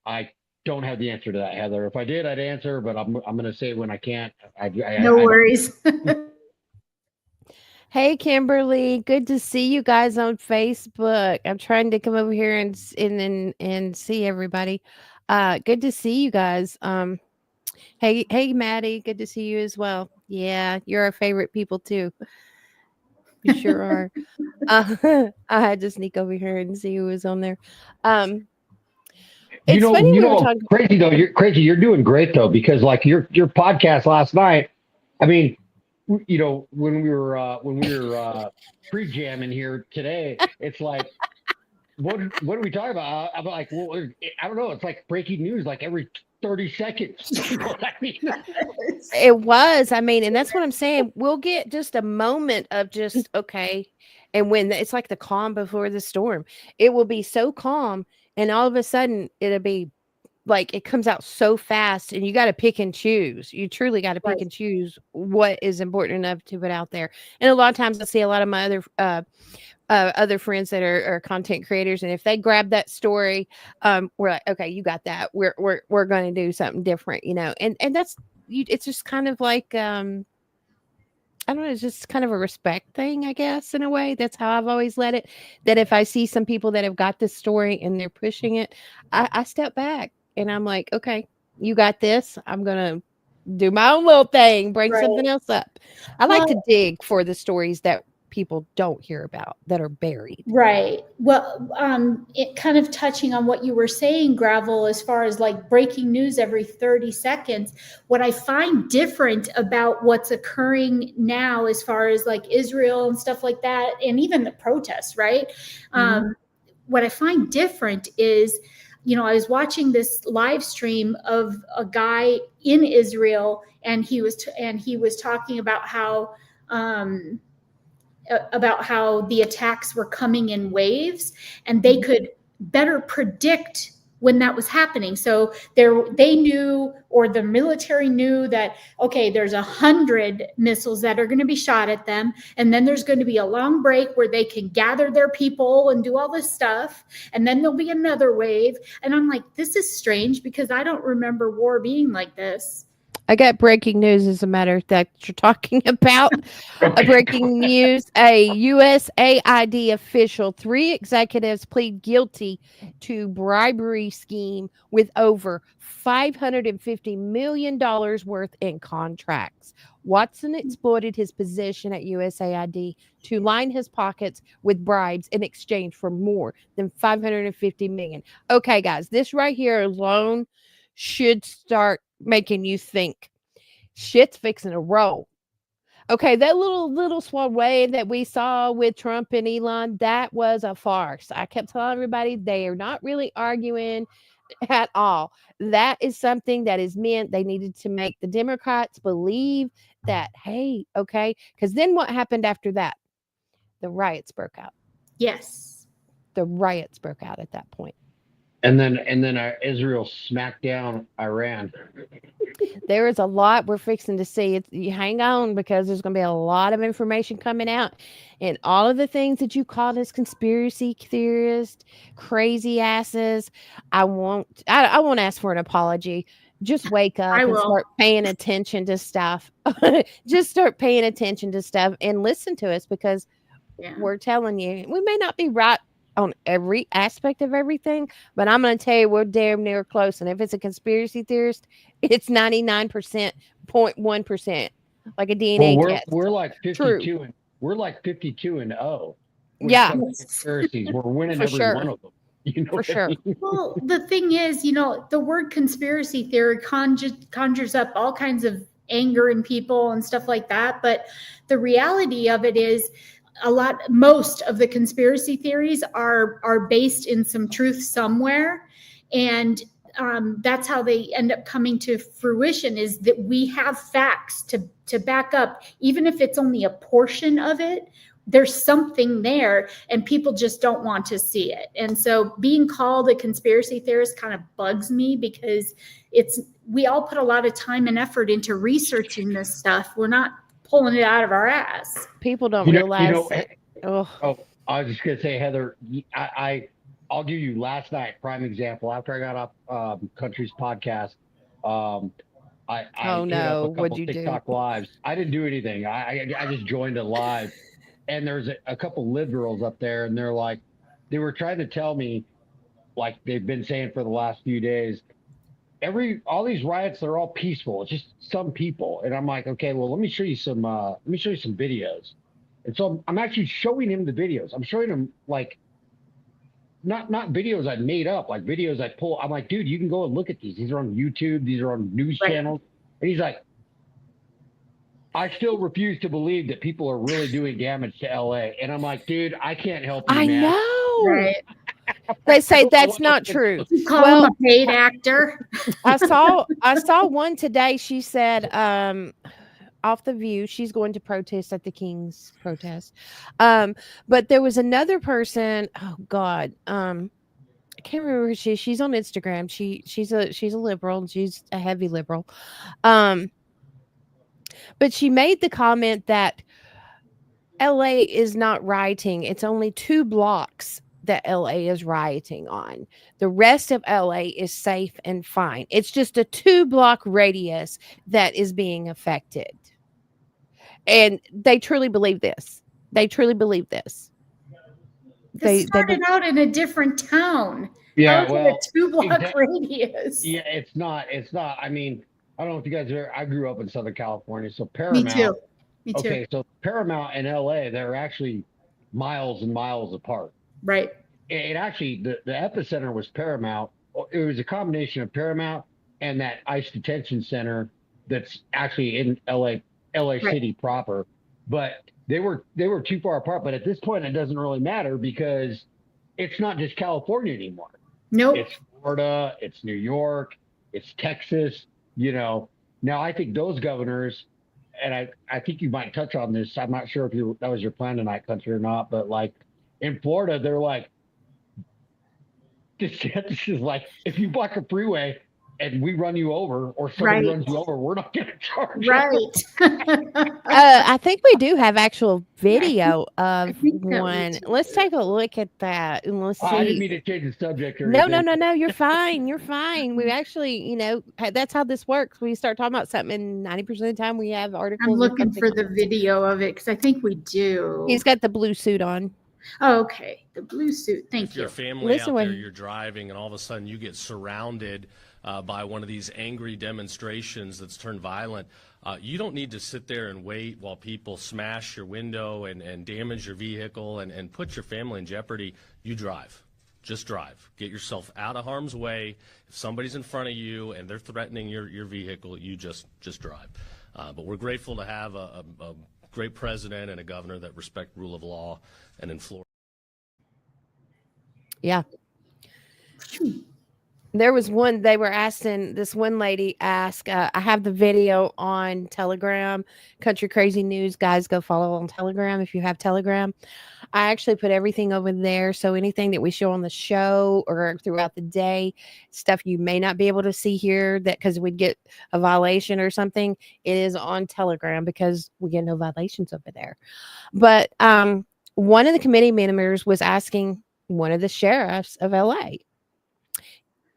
I don't have the answer to that, Heather. If I did, I'd answer, but I'm going to say when I can't. No worries. Hey, Kimberly, good to see you guys on Facebook. I'm trying to come over here and see everybody. Good to see you guys. Hey, Maddie, good to see you as well. Yeah, you're our favorite people too. You sure are. I had to sneak over here and see who was on there. It's funny we were talking. Crazy though. You're crazy. You're doing great though, because like your podcast last night. I mean, when we were pre-jamming here today, it's like, what are we talking about? I'm like, well, I don't know. It's like breaking news, like every 30 seconds. You know what I mean? It was. And that's what I'm saying. We'll get just a moment of just okay, and when it's like the calm before the storm, it will be so calm, and all of a sudden it'll be like it comes out so fast, and you got to pick and choose. You truly got to pick and choose what is important enough to put out there. And a lot of times I see a lot of my other other friends that are content creators, and if they grab that story, we're like, okay, you got that. We're going to do something different, and that's you. It's just kind of like I don't know. It's just kind of a respect thing, I guess, in a way. That's how I've always let it. That if I see some people that have got this story and they're pushing it, I step back and I'm like, okay, you got this. I'm gonna do my own little thing, bring something else up. I like to dig for the stories that people don't hear about that are buried. Right. Well, it kind of touching on what you were saying, Gravel, as far as like breaking news every 30 seconds. What I find different about what's occurring now, as far as like Israel and stuff like that, and even the protests, right? What I find different is, I was watching this live stream of a guy in Israel, and he was talking about how the attacks were coming in waves, and they could better predict when that was happening. So they knew, or the military knew, that, okay, there's 100 missiles that are going to be shot at them. And then there's going to be a long break where they can gather their people and do all this stuff. And then there'll be another wave. And I'm like, this is strange, because I don't remember war being like this. I got breaking news, as a matter of fact, you're talking about. A breaking news: a USAID official, 3 executives plead guilty to bribery scheme with over $550 million worth in contracts. Watson exploited his position at USAID to line his pockets with bribes in exchange for more than $550 million. Okay, guys, this right here alone should start making you think shit's fixing to roll. Okay, that little small wave that we saw with Trump and Elon, that was a farce. I kept telling everybody they are not really arguing at all. That is something that is meant. They needed to make the Democrats believe that, hey, okay, because then what happened after that? The riots broke out. Yes. The riots broke out at that point. And then Israel smacked down Iran. There is a lot we're fixing to see. You hang on, because there's going to be a lot of information coming out, and all of the things that you called as conspiracy theorists, crazy asses. I won't ask for an apology. Just wake up and start paying attention to stuff. Just start paying attention to stuff and listen to us, because we're telling you, we may not be right on every aspect of everything, but I'm going to tell you, we're damn near close. And if it's a conspiracy theorist, it's 99.1%, like a DNA test. We're like 52 True. and we're like 52 and 0. Yeah, Conspiracies. We're winning For every sure. one of them. For sure. Well, the thing is, the word conspiracy theory conjures up all kinds of anger in people and stuff like that. But the reality of it is, most of the conspiracy theories are based in some truth somewhere. And that's how they end up coming to fruition, is that we have facts to back up, even if it's only a portion of it. There's something there, and people just don't want to see it. And so being called a conspiracy theorist kind of bugs me, because we all put a lot of time and effort into researching this stuff. We're not pulling it out of our ass. People don't realize. I was just gonna say, Heather, I'll give you last night prime example. After I got off Country's podcast, I did a couple TikTok lives. I didn't do anything. I just joined a live, and there's a couple liberals up there, and they were trying to tell me, like they've been saying for the last few days, all these riots, they're all peaceful. It's just some people. And I'm like, okay, well, let me show you some videos. And so I'm actually showing him the videos. I'm showing him, like, not videos I made up, like videos I pull. I'm like, dude, you can go and look at these. These are on YouTube. These are on news channels. And he's like, I still refuse to believe that people are really doing damage to LA. And I'm like, dude, I can't help you, man. I know. Right. They say that's not true. You call him a paid actor. I saw one today. She said, off the View, she's going to protest at the King's protest. But there was another person. Oh God, I can't remember who she is. She's on Instagram. She's a liberal. She's a heavy liberal. But she made the comment that LA is not rioting. It's only 2 blocks that LA is rioting on. The rest of LA is safe and fine. It's just a 2-block radius that is being affected. And they truly believe this. They truly believe this. This started out in a different town. Yeah, How is it well, a 2-block radius? yeah, it's not. I mean, I don't know if you guys I grew up in Southern California, so Me Paramount. too. Me too. Okay, so Paramount and LA, they're actually miles and miles apart. Right. It actually, the epicenter was Paramount. It was a combination of Paramount and that ICE detention center that's actually in LA City proper. But they were too far apart. But at this point, it doesn't really matter because it's not just California anymore. Nope. It's Florida, it's New York, it's Texas. Now I think those governors, and I think you might touch on this. I'm not sure if that was your plan tonight, Country, or not, but like in Florida, they're like, this is like, if you block a freeway and we run you over or somebody runs you over, we're not going to charge you. Right. I think we do have actual video of think that we one. do. Let's take a look at that and let's see. I didn't mean to change the subject or No, anything. you're fine. You're fine. We actually, that's how this works. We start talking about something, and 90% of the time we have articles. I'm or looking something for on the it. video of it because I think we do. He's got the blue suit on. Oh, okay. The blue suit. Thank If you. you're a family Listen out when- there, you're driving, and all of a sudden you get surrounded by one of these angry demonstrations that's turned violent, you don't need to sit there and wait while people smash your window and damage your vehicle and put your family in jeopardy. You drive. Just drive. Get yourself out of harm's way. If somebody's in front of you and they're threatening your vehicle, you just drive. But we're grateful to have a great president and a governor that respect rule of law, and in Florida. Yeah. There was one, they were asking, this one lady asked, I have the video on Telegram, Country Crazy News. Guys, go follow on Telegram if you have Telegram. I actually put everything over there. So anything that we show on the show or throughout the day, stuff you may not be able to see here that because we'd get a violation or something, it is on Telegram because we get no violations over there. But one of the committee members was asking one of the sheriffs of LA.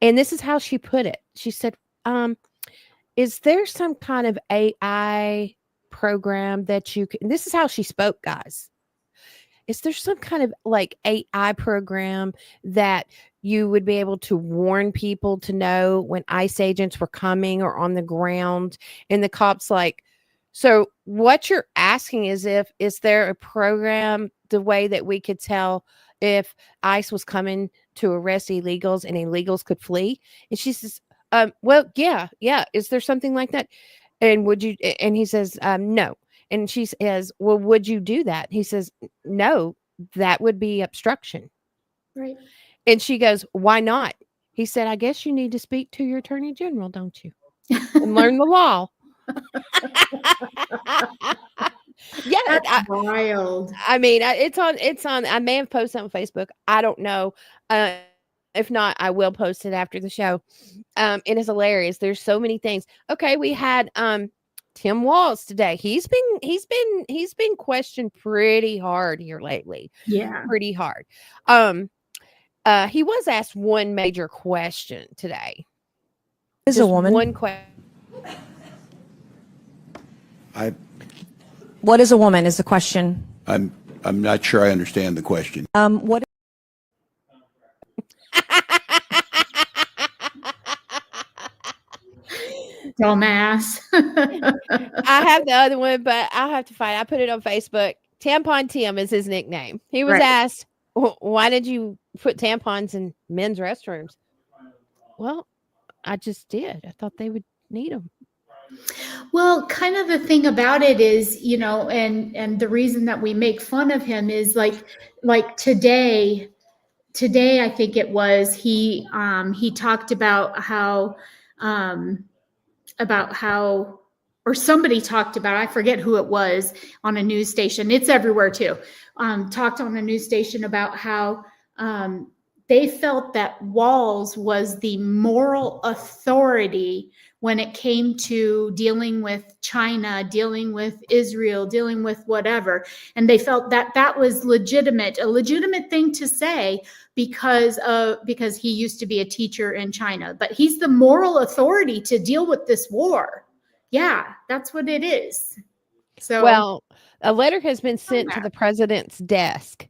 And this is how she put it. She said, is there some kind of AI program that you can, this is how she spoke, guys. Is there some kind of like AI program that you would be able to warn people to know when ICE agents were coming or on the ground? And the cop's like, so what you're asking is is there a program, the way that we could tell if ICE was coming to arrest illegals and illegals could flee? And she says, well, yeah. Is there something like that? And would you, and he says, no. And she says, well, would you do that? He says, no, that would be obstruction. Right. And she goes, why not? He said, I guess you need to speak to your attorney general, don't you? And learn the law. Yeah, That's wild. I mean, it's on. I may have posted on Facebook. I don't know. If not, I will post it after the show. It is hilarious. There's so many things. Okay, we had Tim Walz today. He's been questioned pretty hard here lately. Yeah. Pretty hard. He was asked one major question today. Is a woman. One question. What is a woman is the question. I'm not sure I understand the question. What Dumbass. I have the other one, but I'll have to find. I put it on Facebook. Tampon Tim is his nickname. He was Right. asked, why did you put tampons in men's restrooms? Well, I just did. I thought they would need them. Well, kind of the thing about it is, and the reason that we make fun of him is like today I think it was he talked about how or somebody talked about, I forget who it was, on a news station. It's everywhere too. Talked on a news station about how they felt that Walz was the moral authority when it came to dealing with China, dealing with Israel, dealing with whatever. And they felt that that was legitimate, a legitimate thing to say because he used to be a teacher in China. But he's the moral authority to deal with this war. Yeah, that's what it is. So Well, a letter has been sent to the president's desk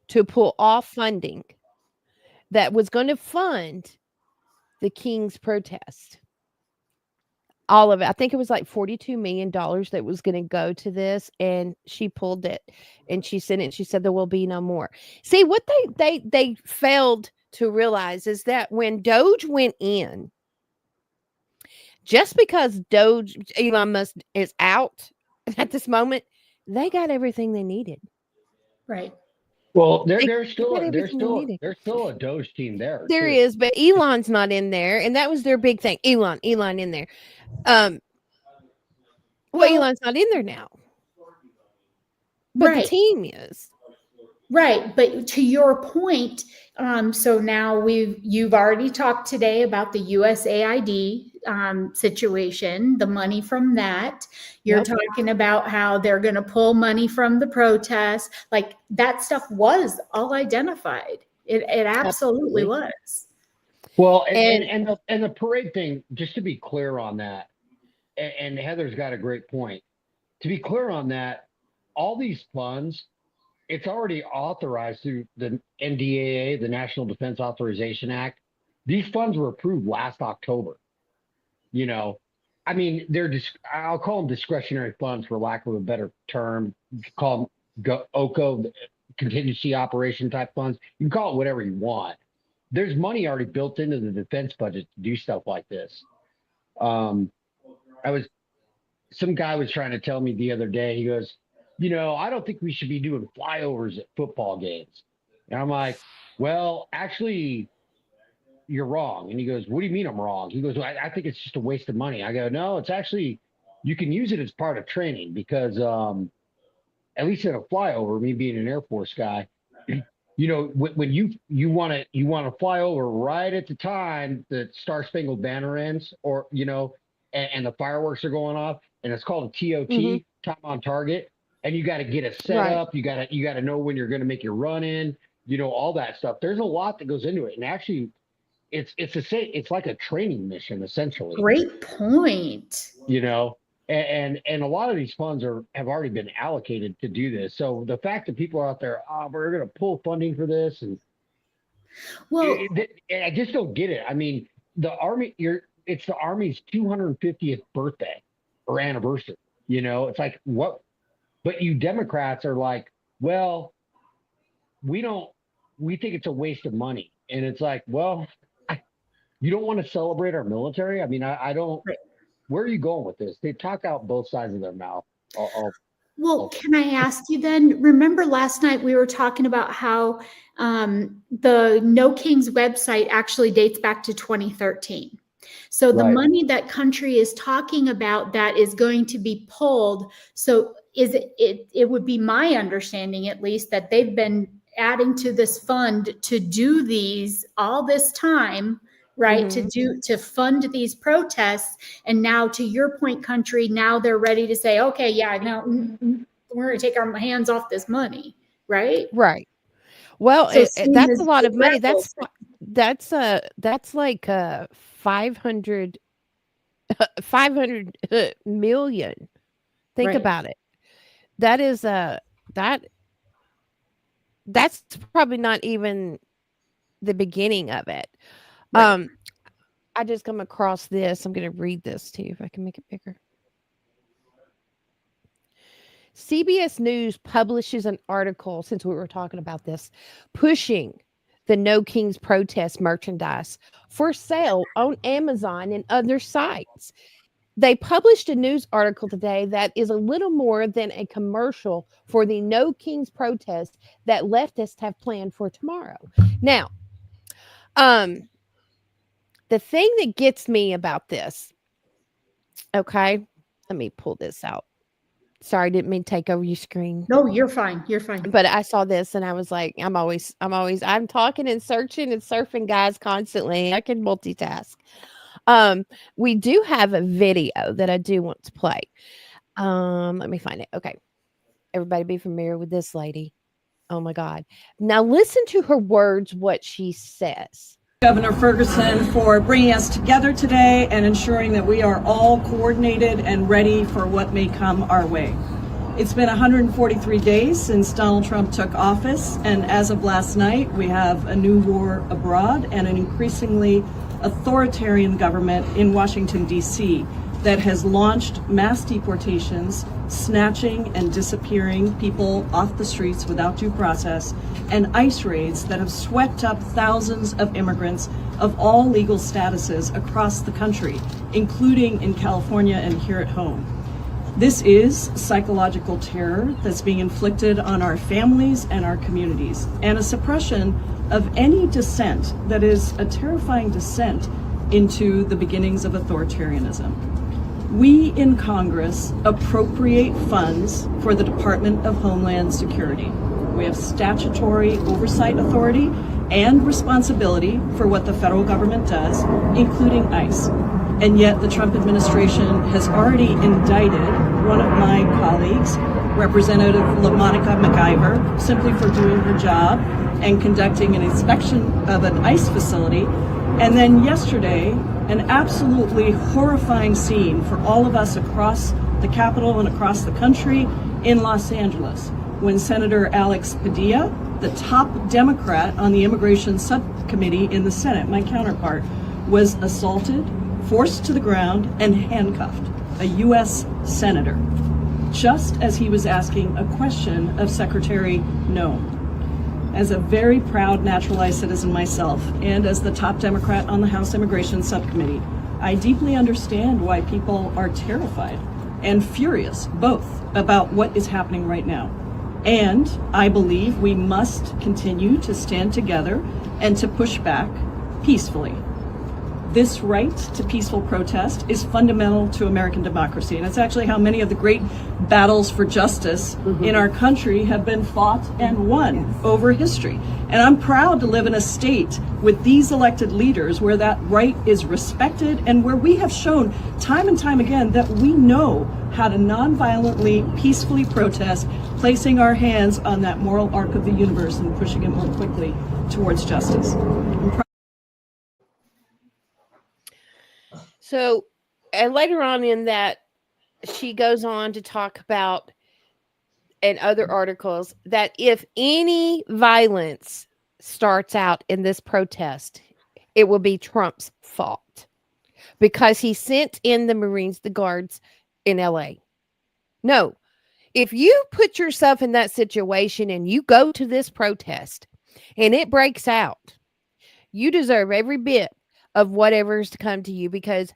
to pull off funding that was going to fund the King's protest. All of it. I think it was like $42 million that was going to go to this, and she pulled it and she sent it. And she said there will be no more. See, what they failed to realize is that when Doge went in, just because Elon Musk is out at this moment, they got everything they needed. right. Well, They there's still got a, everything they needed. there's still a Doge team there. There too. is, but Elon's not in there, and that was their big thing. Elon in there. Well, Elon's not in there now, but Right. the team is. Right, but to your point, so now you've already talked today about the USAID situation, the money from that. You're Yep. talking about how they're going to pull money from the protests. Like that stuff was all identified. It absolutely was. Well, And- and the parade thing, just to be clear on that, and Heather's got a great point. To be clear on that, all these funds, it's already authorized through the NDAA, the National Defense Authorization Act. These funds were approved last October. You know, I mean, I'll call them discretionary funds for lack of a better term. You can call them OCO, contingency operation type funds. You can call it whatever you want. There's money already built into the defense budget to do stuff like this. Some guy was trying to tell me the other day, he goes, I don't think we should be doing flyovers at football games. And I'm like, well, actually, you're wrong. And he goes, what do you mean I'm wrong? He goes, well, I think it's just a waste of money. I go, no, it's actually, you can use it as part of training because at least in a flyover, me being an Air Force guy, when you want to fly over right at the time the Star Spangled Banner ends, or and the fireworks are going off, and it's called a TOT, time on target, and you got to get it set up. You got to know when you're going to make your run in, all that stuff. There's a lot that goes into it, and actually, it's like a training mission essentially. Great point. And a lot of these funds have already been allocated to do this. So the fact that people are out there, we're going to pull funding for this, and I just don't get it. I mean, the Army, it's the Army's 250th birthday or anniversary. It's like what? But you Democrats are like, well, we think it's a waste of money, and it's like, well, you don't want to celebrate our military. I mean, I don't. Right. Where are you going with this? They talk out both sides of their mouth. Well, can I ask you then? Remember last night we were talking about how the No Kings website actually dates back to 2013. So the money that country is talking about that is going to be pulled. So it would be my understanding, at least, that they've been adding to this fund to do these all this time. Right. To fund these protests. And now, to your point, country, now they're ready to say, okay, yeah, now we're going to take our hands off this money. Right. Right. Well, So that's a lot of money. That's like 500 million. Think about it. That is that's probably not even the beginning of it. Right. I just come across this. I'm going to read this to you if I can make it bigger. CBS News publishes an article, since we were talking about this, pushing the No Kings protest merchandise for sale on Amazon and other sites. They published a news article today that is a little more than a commercial for the No Kings protest that leftists have planned for tomorrow. Now, the thing that gets me about this, okay, let me pull this out Sorry, didn't mean to take over your screen. No, you're fine. You're fine. But I saw this and I was like, I'm talking and searching and surfing guys constantly. I can multitask. We do have a video that I do want to play. Let me find it. Okay. Everybody be familiar with this lady. Oh my God. Now listen to her words, what she says. Governor Ferguson for bringing us together today and ensuring that we are all coordinated and ready for what may come our way. It's been 143 days since Donald Trump took office, and as of last night, we have a new war abroad and an increasingly authoritarian government in Washington, D.C. that has launched mass deportations, snatching and disappearing people off the streets without due process, and ICE raids that have swept up thousands of immigrants of all legal statuses across the country, including in California and here at home. This is psychological terror that's being inflicted on our families and our communities, and a suppression of any dissent that is a terrifying descent into the beginnings of authoritarianism. We in Congress appropriate funds for the Department of Homeland Security. We have statutory oversight authority and responsibility for what the federal government does, including ICE. And yet the Trump administration has already indicted one of my colleagues, Representative LaMonica McIver, simply for doing her job and conducting an inspection of an ICE facility. And then yesterday, an absolutely horrifying scene for all of us across the Capitol and across the country in Los Angeles, when Senator Alex Padilla, the top Democrat on the Immigration Subcommittee in the Senate, my counterpart, was assaulted, forced to the ground, and handcuffed, a U.S. senator, just as he was asking a question of Secretary Noem. As a very proud naturalized citizen myself, and as the top Democrat on the House Immigration Subcommittee, I deeply understand why people are terrified and furious, both about what is happening right now. And I believe we must continue to stand together and to push back peacefully. This right to peaceful protest is fundamental to American democracy. And it's actually how many of the great battles for justice in our country have been fought and won over history. And I'm proud to live in a state with these elected leaders where that right is respected and where we have shown time and time again that we know how to nonviolently, peacefully protest, placing our hands on that moral arc of the universe and pushing it more quickly towards justice. So, and later on in that, she goes on to talk about, in other articles, that if any violence starts out in this protest, it will be Trump's fault because he sent in the Marines, the guards in LA. No, if you put yourself in that situation and you go to this protest and it breaks out, you deserve every bit of whatever's to come to you, because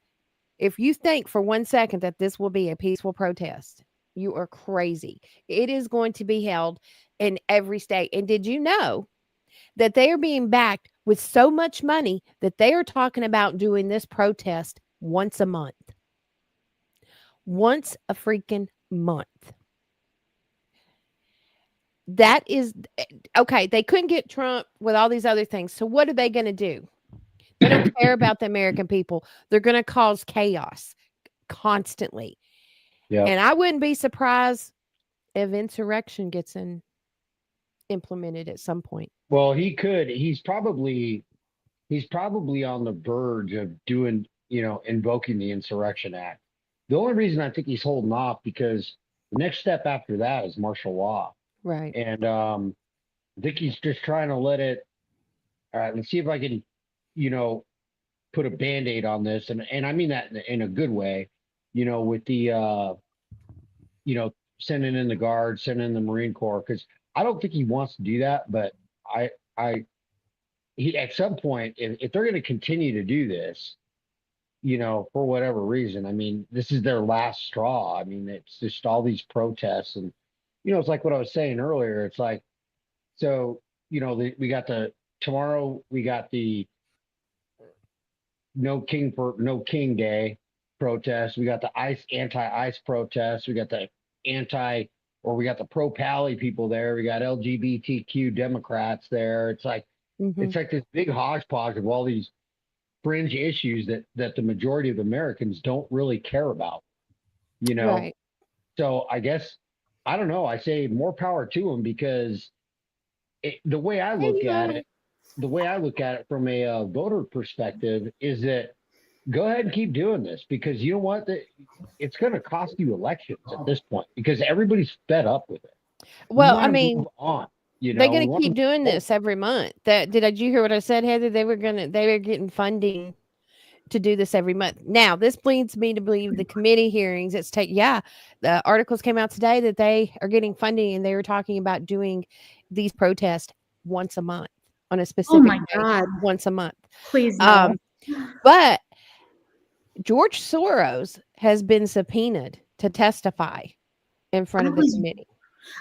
if you think for 1 second that this will be a peaceful protest, you are crazy. It is going to be held in every state. And did you know that they are being backed with so much money that they are talking about doing this protest once a month? Once a freaking month. That is okay. They couldn't get Trump with all these other things. So what are they going to do? They don't care about the American people. They're going to cause chaos constantly. Yeah. And I wouldn't be surprised if insurrection gets implemented at some point. Well, he could. He's probably on the verge of doing, invoking the Insurrection Act. The only reason I think he's holding off because the next step after that is martial law. Right. And I think he's just trying to let it. All right, let's see if I can, put a Band-Aid on this. And I mean that in a good way, with the, sending in the Guards, sending in the Marine Corps, because I don't think he wants to do that. But he at some point, if they're going to continue to do this, for whatever reason, I mean, this is their last straw. I mean, it's just all these protests and, it's like what I was saying earlier. It's like, so, we got tomorrow we got the No King Day protest. We got the anti-ICE protest. We got the or we got the pro-Pally people there. We got LGBTQ Democrats there. It's like this big hodgepodge of all these fringe issues that the majority of Americans don't really care about, you know? Right. So I guess, I don't know. I say more power to them, because the way I look at it from a voter perspective is that go ahead and keep doing this, because you know what? It's going to cost you elections at this point, because everybody's fed up with it. Well, I mean, move on. You know, they're going to keep doing this every month. Did you hear what I said, Heather? They were getting funding to do this every month. Now, this leads me to believe the committee hearings. The articles came out today that they are getting funding, and they were talking about doing these protests once a month on a specific day, God. once a month. Please no. But George Soros has been subpoenaed to testify in front of the committee.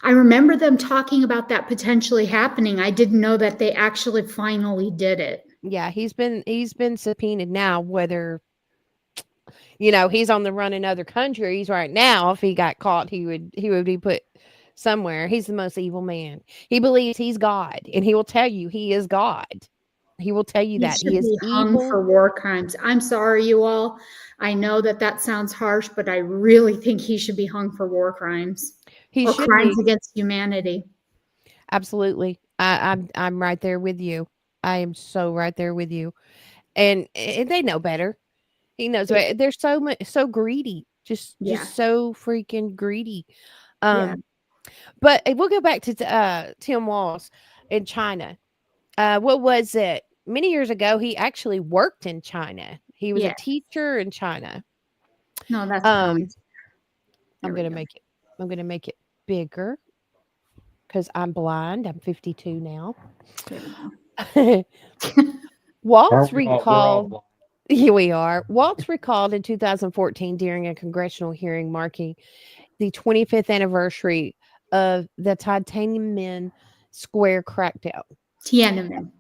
I remember them talking about that potentially happening. I didn't know that they actually finally did it. Yeah, he's been subpoenaed now. Whether he's on the run in other countries right now, if he got caught, he would be put somewhere. He's the most evil man. He believes he's God, and he will tell you he is God. He will tell you that he is hung evil for war crimes. I'm sorry, you all. I know that sounds harsh, but I really think he should be hung for war crimes. He should crimes be. against humanity. Absolutely. I'm right there with you. I am so right there with you. And they know better. He knows better. They're so greedy. Just so freaking greedy. But we'll go back to Tim Walz in China. What was it? Many years ago, he actually worked in China. He was a teacher in China. No, that's I'm gonna make it bigger because I'm blind. I'm 52 now. Walz recalled. Here we are. Walz recalled in 2014 during a congressional hearing marking the 25th anniversary of the Tiananmen Square crackdown. Tiananmen.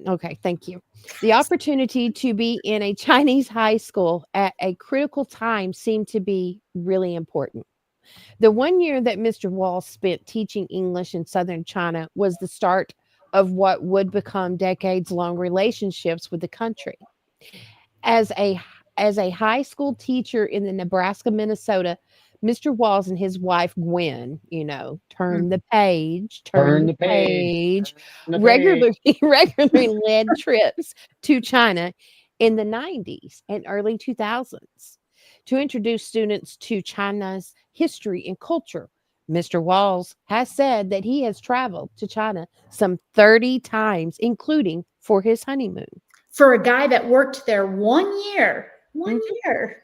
Okay, thank you. The opportunity to be in a Chinese high school at a critical time seemed to be really important. The 1 year that Mr. Walz spent teaching English in southern China was the start of what would become decades-long relationships with the country. As a high school teacher in the Nebraska, Minnesota, Mr. Walz and his wife, Gwen, turn the page, regularly led trips to China in the 90s and early 2000s to introduce students to China's history and culture. Mr. Walz has said that he has traveled to China some 30 times, including for his honeymoon. For a guy that worked there 1 year. One year.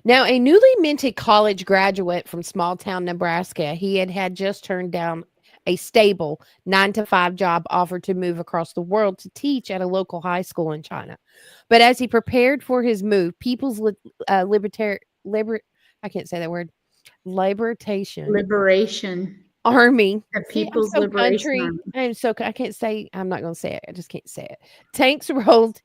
Now, a newly minted college graduate from small town Nebraska, he had just turned down a stable 9-to-5 job offer to move across the world to teach at a local high school in China. But as he prepared for his move, People's Liberation Army, the People's Liberation Army. I can't say. I'm not going to say it. I just can't say it. Tanks rolled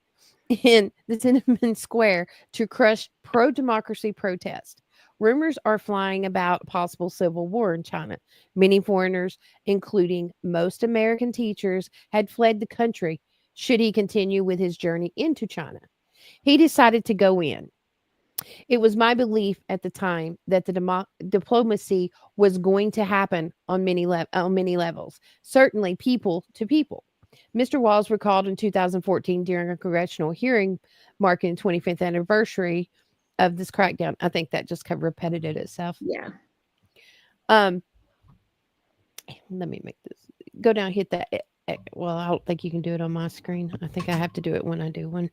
in the Tiananmen Square to crush pro-democracy protest. Rumors are flying about a possible civil war in China. Many foreigners, including most American teachers, had fled the country should he continue with his journey into China. He decided to go in. It was my belief at the time that the diplomacy was going to happen on many levels, certainly people to people. Mr. Walz recalled in 2014 during a congressional hearing marking the 25th anniversary of this crackdown. I think that just repeated itself. Yeah. Let me make this. Go down, hit that. Well, I don't think you can do it on my screen. I think I have to do it when I do one.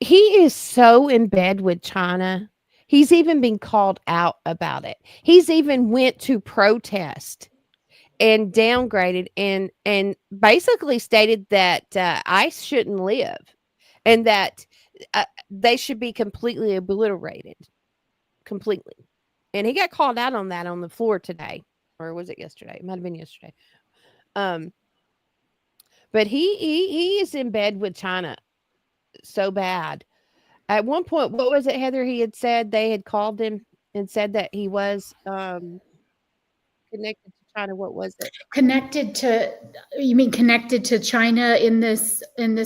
He is so in bed with China. He's even been called out about it. He's even went to protest and downgraded and basically stated that ICE shouldn't live and that they should be completely obliterated. Completely. And he got called out on that on the floor today. Or was it yesterday? It might have been yesterday. But he is in bed with China so bad. At one point, what was it, Heather? He had said they had called him and said that he was connected to China. What was it? Connected to, you mean connected to China in this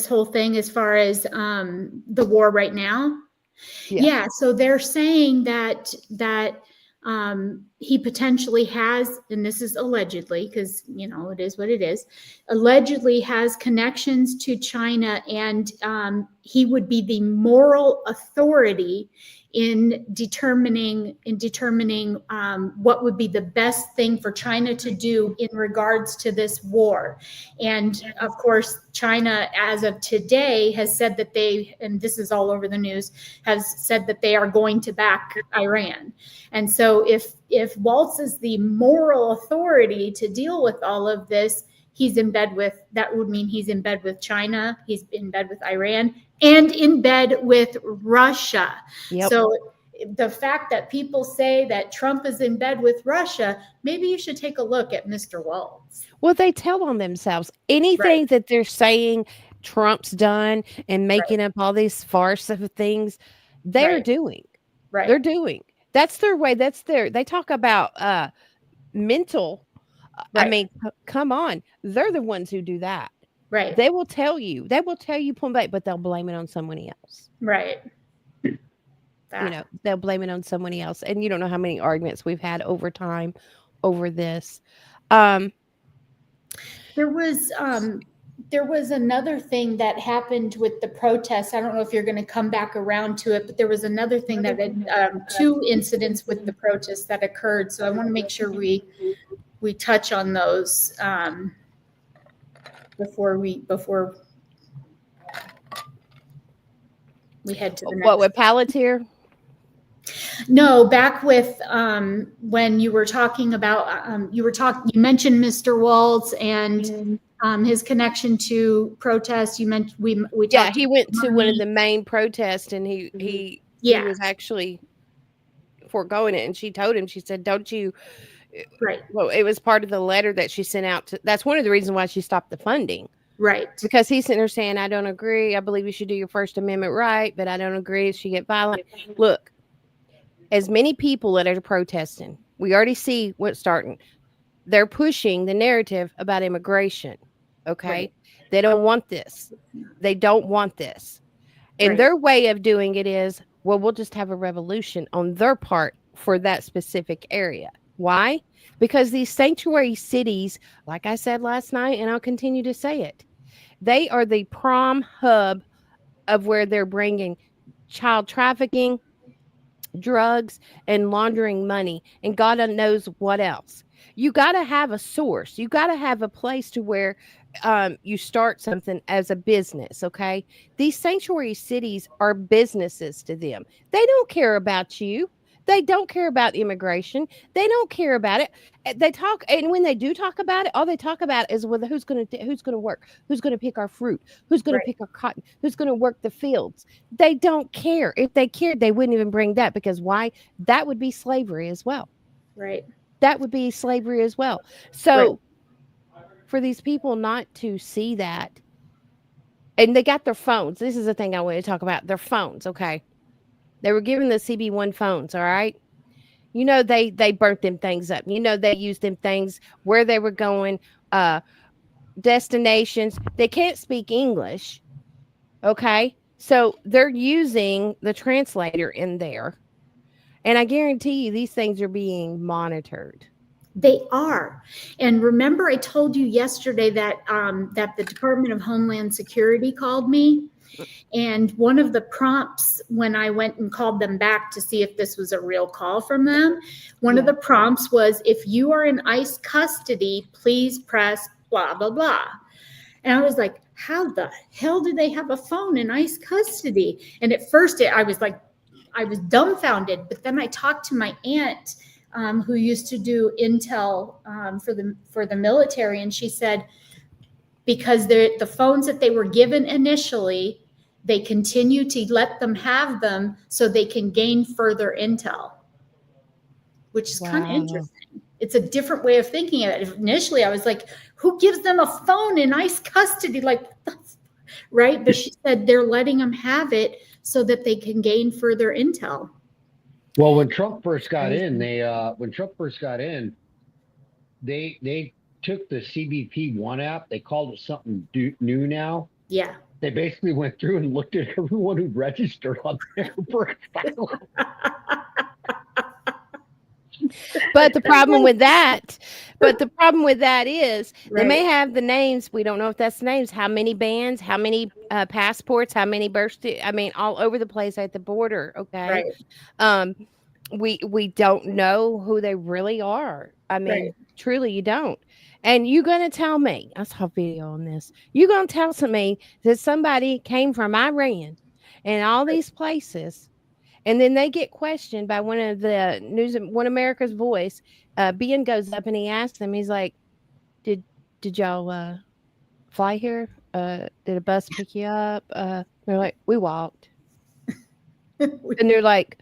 whole thing as far as the war right now? Yeah. So they're saying that he potentially has, and this is allegedly, because it is what it is, allegedly has connections to China, and he would be the moral authority in determining what would be the best thing for China to do in regards to this war. And of course, China, as of today, has said that and this is all over the news, has said that they are going to back Iran. And so if Waltz is the moral authority to deal with all of this, that would mean he's in bed with China, he's in bed with Iran, and in bed with Russia. Yep. So the fact that people say that Trump is in bed with Russia, maybe you should take a look at Mr. Waltz. Well, they tell on themselves. Anything that they're saying Trump's done and making up all these farce of things, they're doing. Right. They're doing. That's their way. They talk about mental. I mean, come on. They're the ones who do that. Right. They will tell you point blank, but they'll blame it on someone else. Right. They'll blame it on someone else. And you don't know how many arguments we've had over time over this. There was another thing that happened with the protests. I don't know if you're going to come back around to it, but there was another thing that had two incidents with the protests that occurred. So I want to make sure we touch on those before we head to the next. What with Palantir? No, back with when you were talking about you mentioned Mr. Waltz and his connection to protests. You mentioned we he went to one of the main protests, and he was actually foregoing it. And she told him, she said, "Don't you?" Right. Well, it was part of the letter that she sent out to. That's one of the reasons why she stopped the funding. Right. Because he's sitting there saying, "I don't agree. I believe you should do your First Amendment right, but I don't agree if she get violent." Look, as many people that are protesting, we already see what's starting. They're pushing the narrative about immigration. Okay. Right. They don't want this. They don't want this. And their way of doing it is, well, we'll just have a revolution on their part for that specific area. Why? Because these sanctuary cities, like I said last night, and I'll continue to say it, they are the prom hub of where they're bringing child trafficking, drugs, and laundering money, and God knows what else. You got to have a source. You got to have a place to where you start something as a business, okay? These sanctuary cities are businesses to them. They don't care about you. They don't care about immigration. They don't care about it. They talk, and when they do talk about it, all they talk about is whether who's going to work, who's going to pick our fruit, who's going to pick our cotton, who's going to work the fields. They don't care. If they cared, they wouldn't even bring that, because why? That would be slavery as well. Right. That would be slavery as well. So for these people not to see that, and they got their phones. This is the thing I want to talk about. Their phones, okay? They were given the CB1 phones, all right? They burnt them things up. They used them things where they were going, destinations. They can't speak English, okay? So they're using the translator in there. And I guarantee you these things are being monitored. They are. And remember, I told you yesterday that that the Department of Homeland Security called me. And one of the prompts when I went and called them back to see if this was a real call from them, one of the prompts was, if you are in ICE custody, please press blah, blah, blah. And I was like, how the hell do they have a phone in ICE custody? And at first I was dumbfounded. But then I talked to my aunt who used to do intel for the military. And she said, because the phones that they were given initially, they continue to let them have them so they can gain further intel, which is kind of interesting. It's a different way of thinking of it. Initially, I was like, who gives them a phone in ICE custody? Like, right? But she said they're letting them have it so that they can gain further intel. Well, when Trump first got in, they took the CBP-1 app. They called it something new now. Yeah. They basically went through and looked at everyone who registered on there for asylum. But the problem with that is they may have the names. We don't know if that's the names. How many bans? How many passports? How many births? I mean, all over the place at the border. Okay. Right. We don't know who they really are. I mean, truly, you don't. And you're going to tell me, I saw a video on this. You're going to tell me that somebody came from Iran and all these places, and then they get questioned by one of the One America's Voice. Ben goes up and he asks them, he's like, did y'all fly here? Did a bus pick you up? They're like, we walked. And they're like,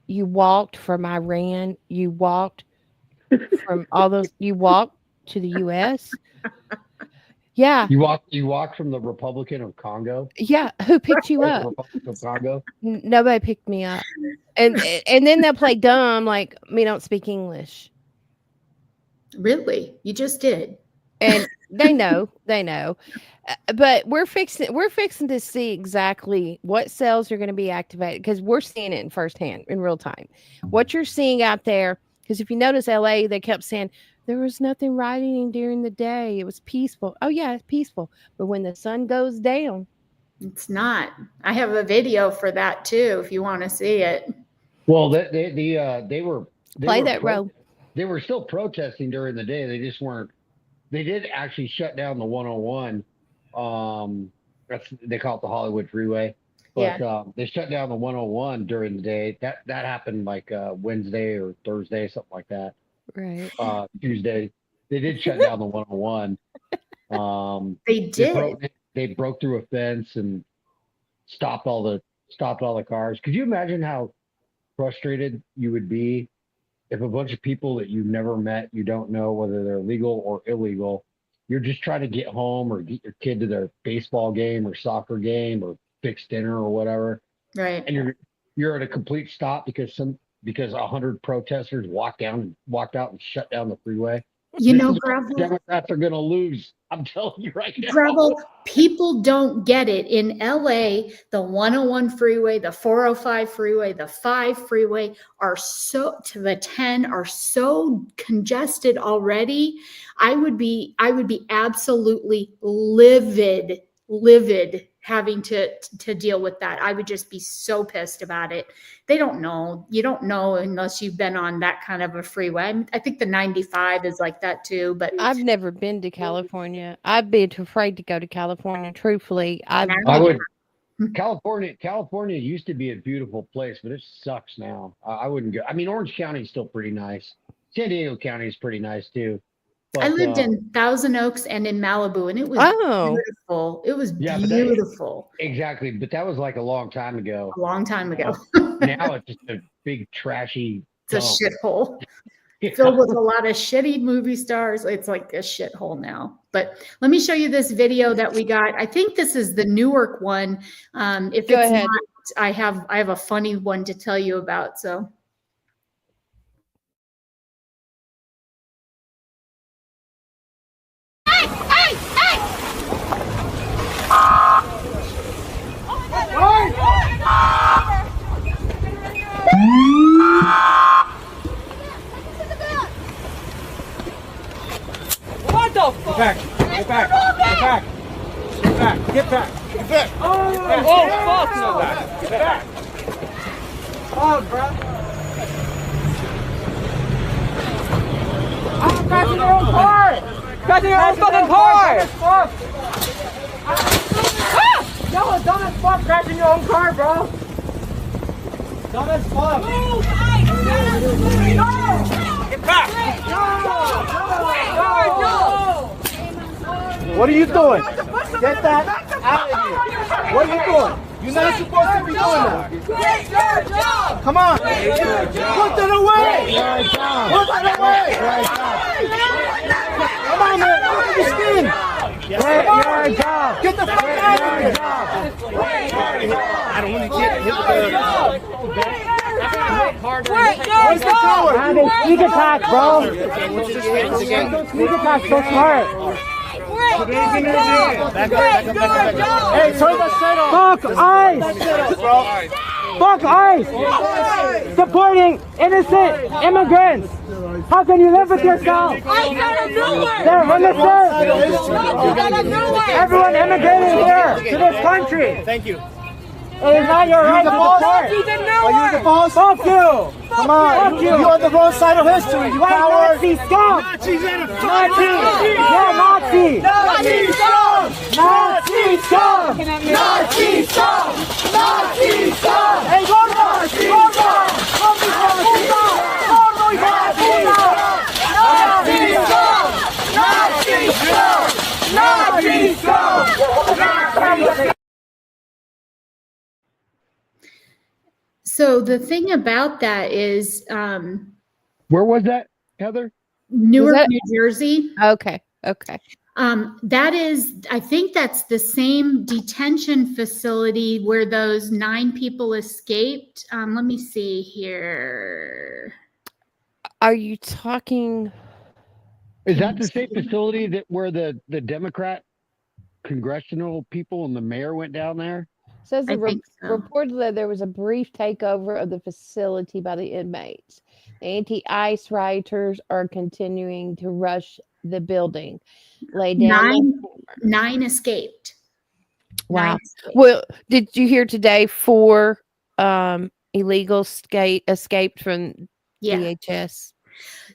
you walked from Iran? You walked from all those? You walked to the U.S.? Yeah. You walked from the Republican of Congo? Yeah. Who picked you up? Republic of Congo? Nobody picked me up. And then they'll play dumb like, me don't speak English. Really? You just did. And they know. But we're fixing to see exactly what cells are going to be activated, because we're seeing it firsthand in real time. What you're seeing out there, because if you notice LA, they kept saying there was nothing rioting during the day. It was peaceful. Oh yeah, it's peaceful. But when the sun goes down, it's not. I have a video for that too, if you want to see it. Well, they were play that row. They were still protesting during the day. They just weren't. They did actually shut down the 101. They call it the Hollywood Freeway. But they shut down the 101 during the day. That happened like Wednesday or Thursday, something like that. Right. Tuesday. They did shut down the 101. They did. They broke through a fence and stopped all the cars. Could you imagine how frustrated you would be if a bunch of people that you've never met, you don't know whether they're legal or illegal, you're just trying to get home or get your kid to their baseball game or soccer game or fix dinner or whatever. Right. And you're at a complete stop because 100 protesters walked out and shut down the freeway. You know, Gravel, Democrats are going to lose. I'm telling you right now. Gravel, people don't get it. In LA, the 101 freeway, the 405 freeway, the 5 freeway are to the 10 are so congested already. I would be absolutely livid having to deal with that. I would just be so pissed about it. They don't know. You don't know unless you've been on that kind of a freeway. I think the 95 is like that too, but I've never been to California. I'd be too afraid to go to California. Truthfully, I would. California used to be a beautiful place, but it sucks now. I wouldn't go. I mean, Orange County is still pretty nice. San Diego County is pretty nice too. But, I lived in Thousand Oaks and in Malibu, and it was beautiful. It was beautiful. Exactly, but that was like a long time ago. A long time ago. Now it's just a big trashy. It's a shithole filled with a lot of shitty movie stars. It's like a shithole now. But let me show you this video that we got. I think this is the Newark one. If Go it's ahead. not, I have a funny one to tell you about. So. What the fuck? Get back. Get back. Get back. Get back. Get back. Get back. Oh, fuck no. Get back. Oh, bro. I'm crashing your own car. Crashing your own fucking car. Yo, dumb as fuck crashing your own car, bro. Dumb as fuck. Move, get back. What are you doing? Get that out of here. What are you doing? You're not supposed to be doing that. Quit your job. Come on. Put that away. Put that away. Come on, man. Look at your skin. Quit your job. Get the fuck out of here. I don't want to get Sneak attack, bro. Sneak attack, so smart. Hey, turn the shit on. Fuck ICE! Fuck ICE! Supporting innocent immigrants. How can you live with yourself? There, everyone immigrated here to this country. Thank you. It is not your right to support. Are you the boss? Fuck you! Come on, fuck you! You're on the wrong side of history, you coward! Nazi scum! Nazis and a Nazi! Yeah, Nazi! Nazi scum! Nazi scum! Nazi scum! Nazi scum! Hey, go back! Go back! Nazi scum! Nazi scum! Nazi scum! So the thing about that is Where was that, Heather? Newark, New Jersey. Okay. That is, I think that's the same detention facility where those 9 people escaped. Let me see here. Are you talking? Is that the same facility that where the Democrat congressional people and the mayor went down there? Says I the think so. reportedly there was a brief takeover of the facility by the inmates. Anti-ICE rioters are continuing to rush the building. Lay down. 9 escaped. Wow. 9 escaped. Well, did you hear today 4 illegals escaped from Yeah. DHS?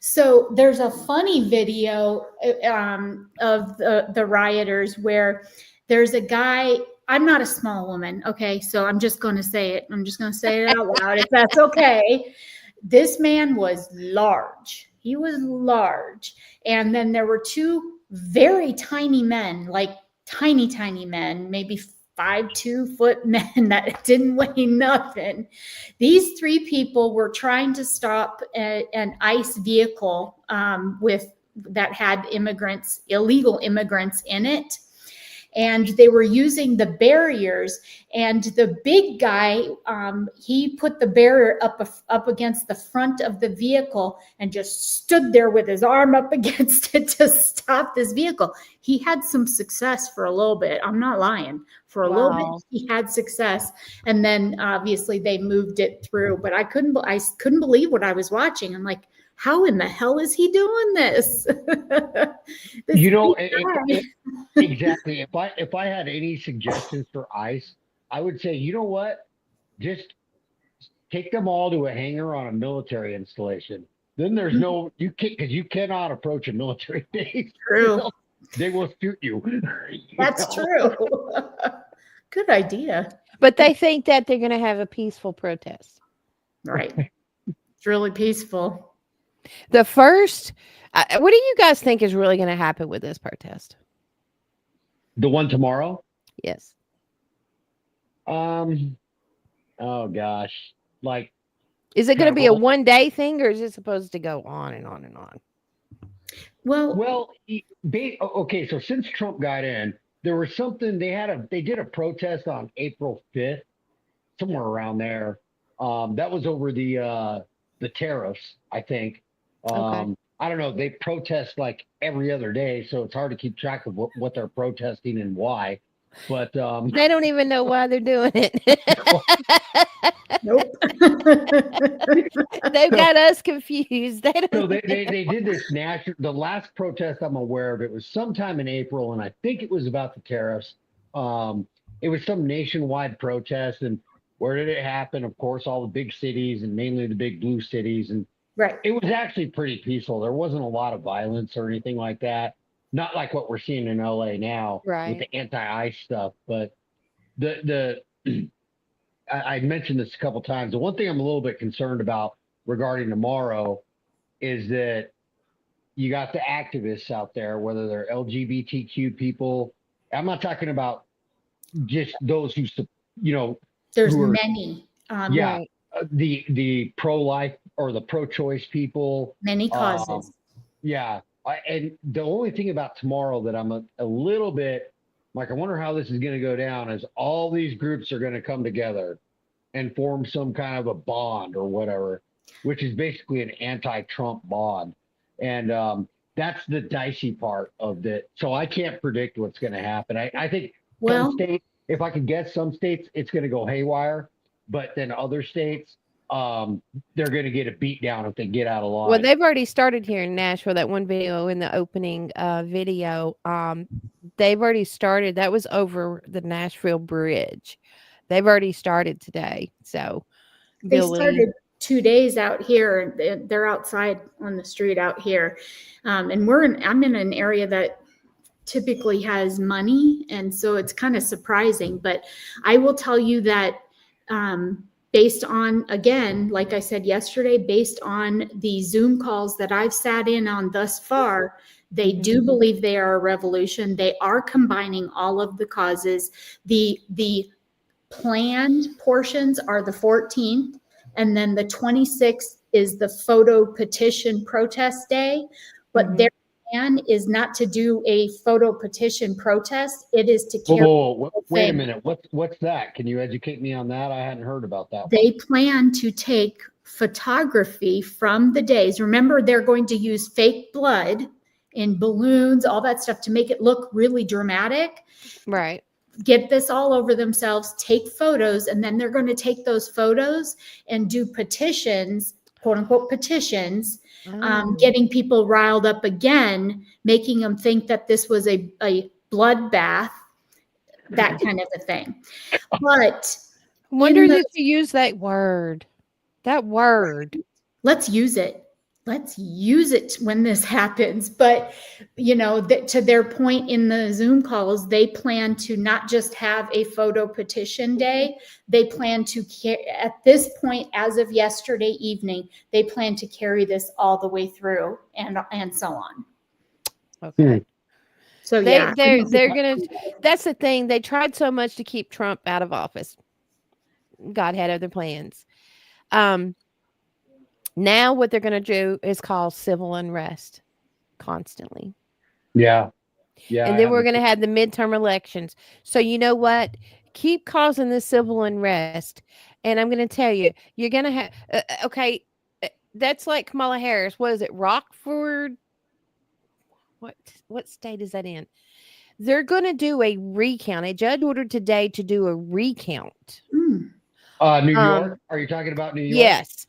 So there's a funny video of the rioters where there's a guy. I'm not a small woman, okay? So I'm just going to say it. I'm just going to say it out loud if that's okay. This man was large. He was large. And then there were 2 very tiny men, like tiny men, maybe 5'2" foot men that didn't weigh nothing. These 3 people were trying to stop an ICE vehicle that had illegal immigrants in it. And they were using the barriers, and the big guy, he put the barrier up against the front of the vehicle and just stood there with his arm up against it to stop this vehicle. He had some success for a little bit. I'm not lying. For a little bit, he had success, and then obviously they moved it through. But I couldn't believe what I was watching. I'm like, how in the hell is he doing this? You know, exactly. If I had any suggestions for ICE, I would say, you know what? Just take them all to a hangar on a military installation. Then there's no, you can't, because you cannot approach a military base. True. They will shoot you. That's true. Good idea. But they think that they're going to have a peaceful protest. Right. It's really peaceful. The first, what do you guys think is really going to happen with this protest? The one tomorrow? Yes. Oh gosh. Like, is it going to be a one-day thing, or is it supposed to go on and on and on? Well, okay. So since Trump got in, there was something they did a protest on April 5th, somewhere around there. That was over the tariffs, I think. Okay. I don't know. They protest like every other day, so it's hard to keep track of what they're protesting and why. But they don't even know why they're doing it. Nope. They've got us confused. They don't. So they did this the last protest I'm aware of, it was sometime in April, and I think it was about the tariffs. It was some nationwide protest, and where did it happen? Of course, all the big cities, and mainly the big blue cities. And right. It was actually pretty peaceful. There wasn't a lot of violence or anything like that. Not like what we're seeing in LA now, right, with the anti-ICE stuff. But I mentioned this a couple times. The one thing I'm a little bit concerned about regarding tomorrow is that you got the activists out there, whether they're LGBTQ people. I'm not talking about just those who, there's many. Right. The pro-life or the pro-choice people. Many causes. And the only thing about tomorrow that I'm a little bit like, I wonder how this is going to go down, is all these groups are going to come together. and form some kind of a bond or whatever, which is basically an anti-Trump bond. And that's the dicey part of it. So I can't predict what's going to happen. I think Well, some states, if I could guess, some states it's going to go haywire, but then other states, they're going to get a beat down if they get out of line. Well, they've already started here in Nashville. That one video in the opening video, they've already started. That was over the Nashville Bridge. They've already started today. So they Bill Lee- started 2 days out here. They're outside on the street out here. And I'm in an area that typically has money. And so it's kind of surprising, but I will tell you that, based on, again, like I said yesterday, based on the Zoom calls that I've sat in on thus far, they do believe they are a revolution. They are combining all of the causes. The planned portions are the 14th, and then the 26th is the photo petition protest day. But their plan is not to do a photo petition protest. It is to carry. Wait a minute. What's that? Can you educate me on that? I hadn't heard about that. They plan to take photography from the days. Remember, they're going to use fake blood and balloons, all that stuff to make it look really dramatic. Right. Get this all over themselves, take photos, and then they're going to take those photos and do petitions, quote unquote petitions, getting people riled up again, making them think that this was a bloodbath, that kind of a thing. But wonder if you use that word. That word. Let's use it. Let's use it when this happens. But, to their point in the Zoom calls, they plan to not just have a photo petition day. They plan to, at this point, as of yesterday evening, they plan to carry this all the way through and so on. Okay. So they're going to, that's the thing. They tried so much to keep Trump out of office. God had other plans. Now what they're going to do is call civil unrest constantly. Yeah. Yeah. And then we're going to have the midterm elections. So you know what? Keep causing this civil unrest. And I'm going to tell you, you're going to have, that's like Kamala Harris. What is it? Rockford? What state is that in? They're going to do a recount. A judge ordered today to do a recount. New York? Are you talking about New York? Yes.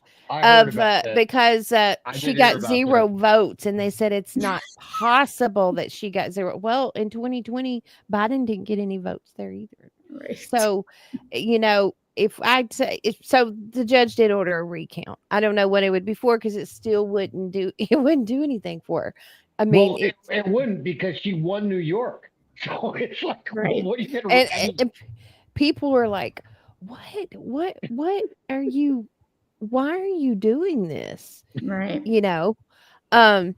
Because I she did got hear about 0 votes, and they said it's not possible that she got 0. Well, in 2020, Biden didn't get any votes there either. Right. So, if I'd say, so the judge did order a recount. I don't know what it would be for, because it still wouldn't do anything for her. I mean, it wouldn't, because she won New York. So it's like, right. What are you going to and people were like, what are you? Why are you doing this? Right. I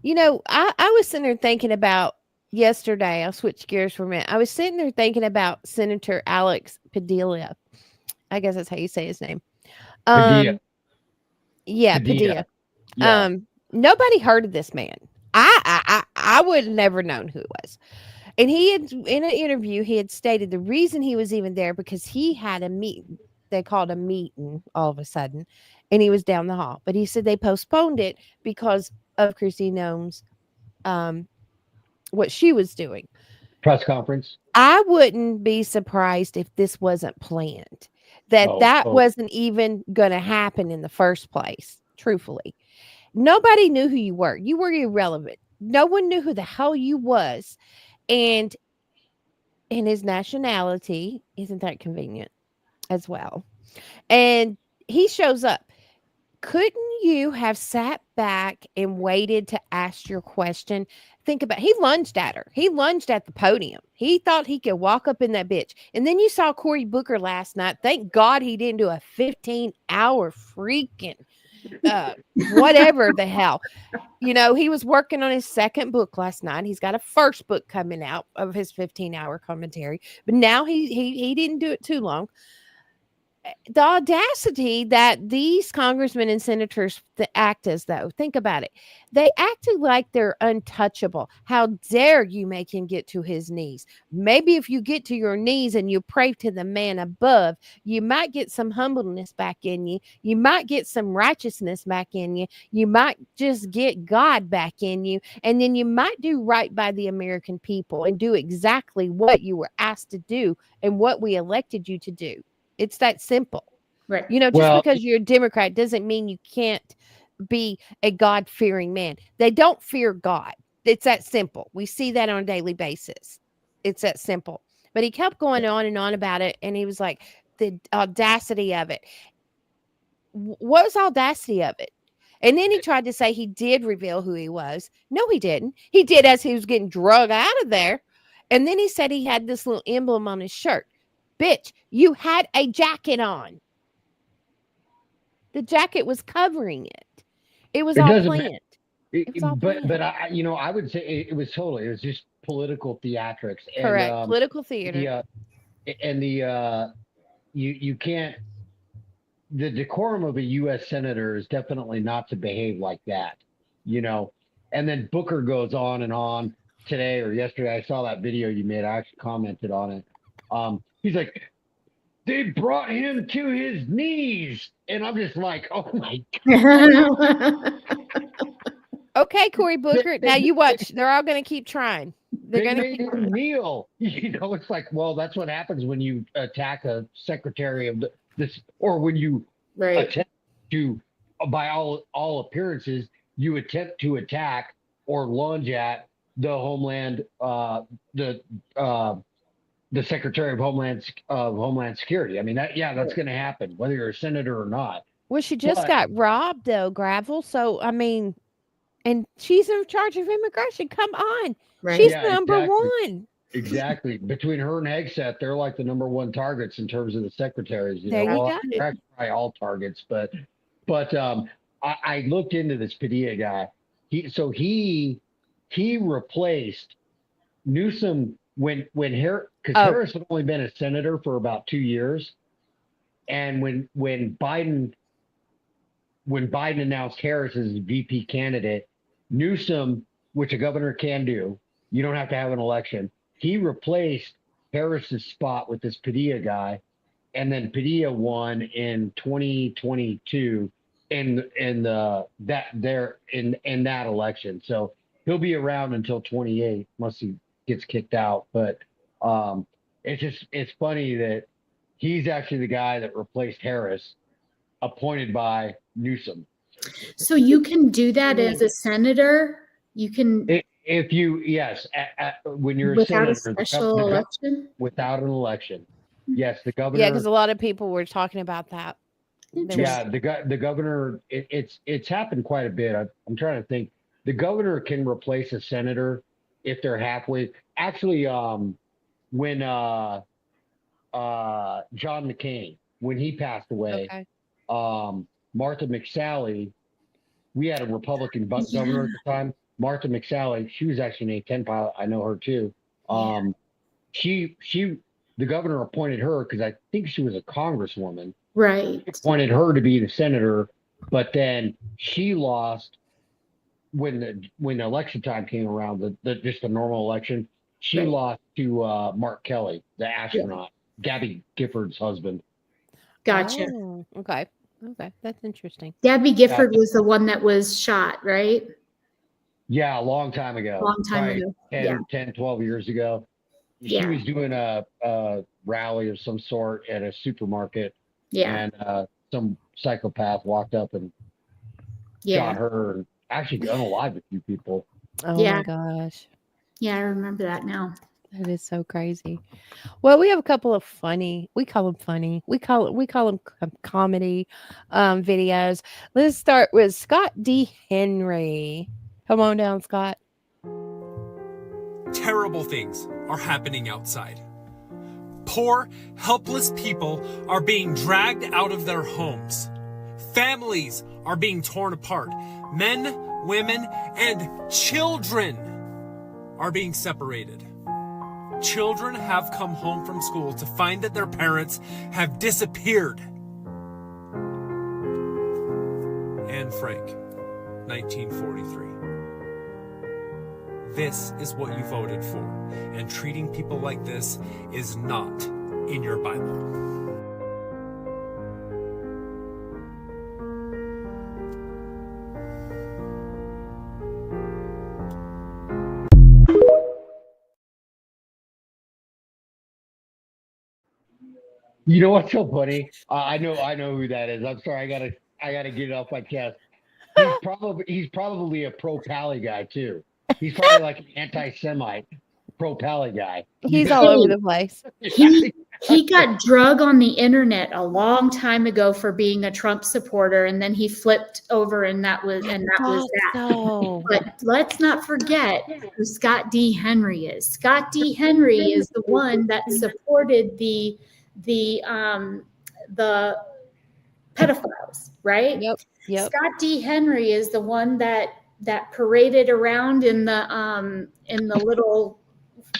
was sitting there thinking about yesterday. I'll switch gears for a minute. I was sitting there thinking about Senator Alex Padilla. I guess that's how you say his name. Padilla. Yeah, Padilla. Yeah. Nobody heard of this man. I would have never known who it was. And he had, in an interview, he had stated the reason he was even there because he had a meeting. They called a meeting all of a sudden, and he was down the hall. But he said they postponed it because of Kristi Noem's, what she was doing. Press conference. I wouldn't be surprised if this wasn't planned. That wasn't even going to happen in the first place. Truthfully, nobody knew who you were. You were irrelevant. No one knew who the hell you was, and his nationality isn't that convenient as well. And he shows up. Couldn't you have sat back and waited to ask your question? Think about it. He lunged at her. He lunged at the podium. He thought he could walk up in that bitch. And then you saw Cory Booker last night. Thank God he didn't do a 15-hour freaking whatever the hell. He was working on his second book last night. He's got a first book coming out of his 15-hour commentary. But now he didn't do it too long. the audacity that these congressmen and senators act as though, think about it. They acted like they're untouchable. How dare you make him get to his knees? Maybe if you get to your knees and you pray to the man above, you might get some humbleness back in you. You might get some righteousness back in you. You might just get God back in you. And then you might do right by the American people and do exactly what you were asked to do and what we elected you to do. It's that simple. Right. You know, just because you're a Democrat doesn't mean you can't be a God-fearing man. They don't fear God. It's that simple. We see that on a daily basis. It's that simple. But he kept going on and on about it, and he was like, the audacity of it. What was the audacity of it? And then he tried to say he did reveal who he was. No, he didn't. He did as he was getting drugged out of there. And then he said he had this little emblem on his shirt. Bitch, you had a jacket on. The jacket was covering it. It was all planned. But I would say it was just political theatrics. Correct. Political theater. You can't. The decorum of a U.S. senator is definitely not to behave like that, you know. And then Booker goes on and on today or yesterday. I saw that video you made. I actually commented on it. He's like, they brought him to his knees. And I'm just like, oh my God. Okay, Cory Booker. Now you watch. They're all going to keep trying. They're going to keep kneel. You know, it's like, well, that's what happens when you attack a secretary of this, or when you attempt to, by all appearances, you attempt to attack or lunge at the Homeland, the Secretary of Homeland Security. I mean, that's going to happen, whether you're a senator or not. Well, she just got robbed, though, Gravel. So, I mean, and she's in charge of immigration. Come on. Right. She's number one. Exactly. Between her and Hegseth, they're like the number one targets in terms of the secretaries. There you go. Probably all targets, but I looked into this Padilla guy. He replaced Newsom when Harris had only been a senator for about 2 years, and when Biden announced Harris as VP candidate, Newsom, which a governor can do, you don't have to have an election. He replaced Harris's spot with this Padilla guy, and then Padilla won in 2022 in that election. So he'll be around until 28, unless he gets kicked out. But it's funny that he's actually the guy that replaced Harris, appointed by Newsom. So you can do that as a senator. You can, when you're without a senator, a special election. Without an election, yes, the governor. Yeah, because a lot of people were talking about that. Yeah, the governor. It's happened quite a bit. I'm trying to think. The governor can replace a senator if they're halfway. Actually, when John McCain, when he passed away, Martha McSally, we had a Republican governor at the time. Martha McSally, she was actually an A-10 pilot. I know her too. The governor appointed her because I think she was a congresswoman. Right. Appointed her to be the senator, but then she lost when the election time came around. Just a normal election, she lost to Mark Kelly, the astronaut, Gabby Gifford's husband. Gotcha. Oh, okay, that's interesting. Gabby Gifford was the one that was shot, right? Yeah, a long time ago. 10, 12 years ago. She was doing a rally of some sort at a supermarket. Yeah. And some psychopath walked up and shot her and actually unalived a few people. Oh my gosh. Yeah, I remember that now. That is so crazy. Well, we have a couple of we call them comedy videos. Let's start with Scott D. Henry. Come on down, Scott. Terrible things are happening outside. Poor, helpless people are being dragged out of their homes. Families are being torn apart. Men, women, and children are being separated. Children have come home from school to find that their parents have disappeared. Anne Frank, 1943. This is what you voted for, and treating people like this is not in your Bible. You know what's so funny? I know who that is. I'm sorry. I gotta get it off my chest. He's probably a pro-Pally guy too. He's probably like an anti-Semite pro-Pally guy. He's all over the place. He got drug on the internet a long time ago for being a Trump supporter, and then he flipped over, and that was that. So. But let's not forget who Scott D. Henry is. Scott D. Henry is the one that supported the pedophiles, right? Yep. Scott D. Henry is the one that paraded around in the little,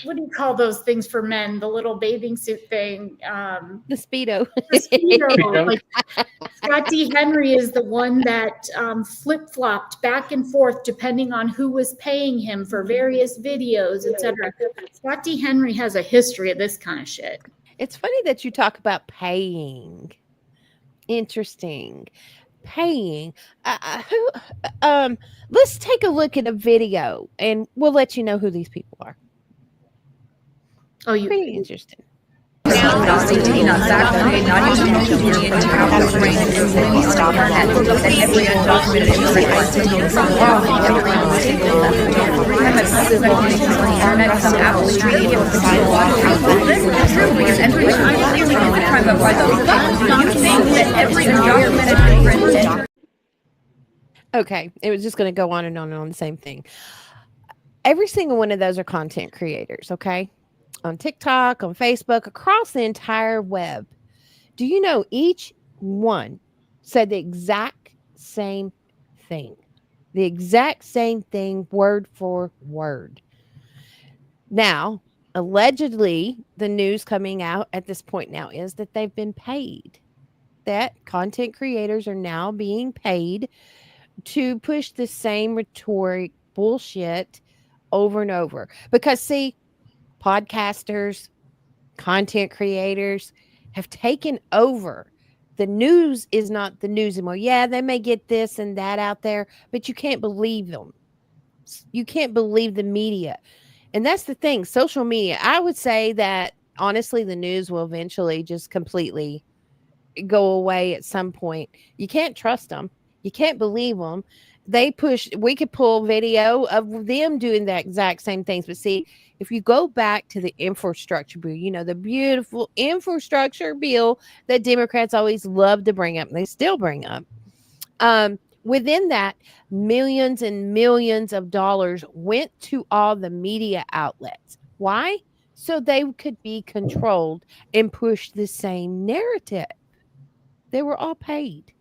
what do you call those things for men? The little bathing suit thing. The Speedo. The Speedo. Like, Scott D. Henry is the one that flip-flopped back and forth depending on who was paying him for various videos, etc. Scott D. Henry has a history of this kind of shit. It's funny that you talk about paying. Interesting. Paying. Let's take a look at a video and we'll let you know who these people are. Oh, you pretty interesting. Okay, it was just going to go on and on the same thing. Every single one of those are content creators, okay? On TikTok, on Facebook, across the entire web. Do you know each one said the exact same thing? The exact same thing, word for word. Now, allegedly, the news coming out at this point now is that they've been paid. That content creators are now being paid to push the same rhetoric bullshit over and over. Because, see, podcasters, content creators have taken over. The news is not the news anymore. Yeah, they may get this and that out there, but you can't believe them. You can't believe the media. And that's the thing. Social media, I would say that, honestly, the news will eventually just completely go away at some point. You can't trust them. You can't believe them. We could pull video of them doing the exact same things. But see, if you go back to the infrastructure bill, you know, the beautiful infrastructure bill that Democrats always love to bring up, and they still bring up. Within that, millions and millions of dollars went to all the media outlets. Why? So they could be controlled and push the same narrative. They were all paid.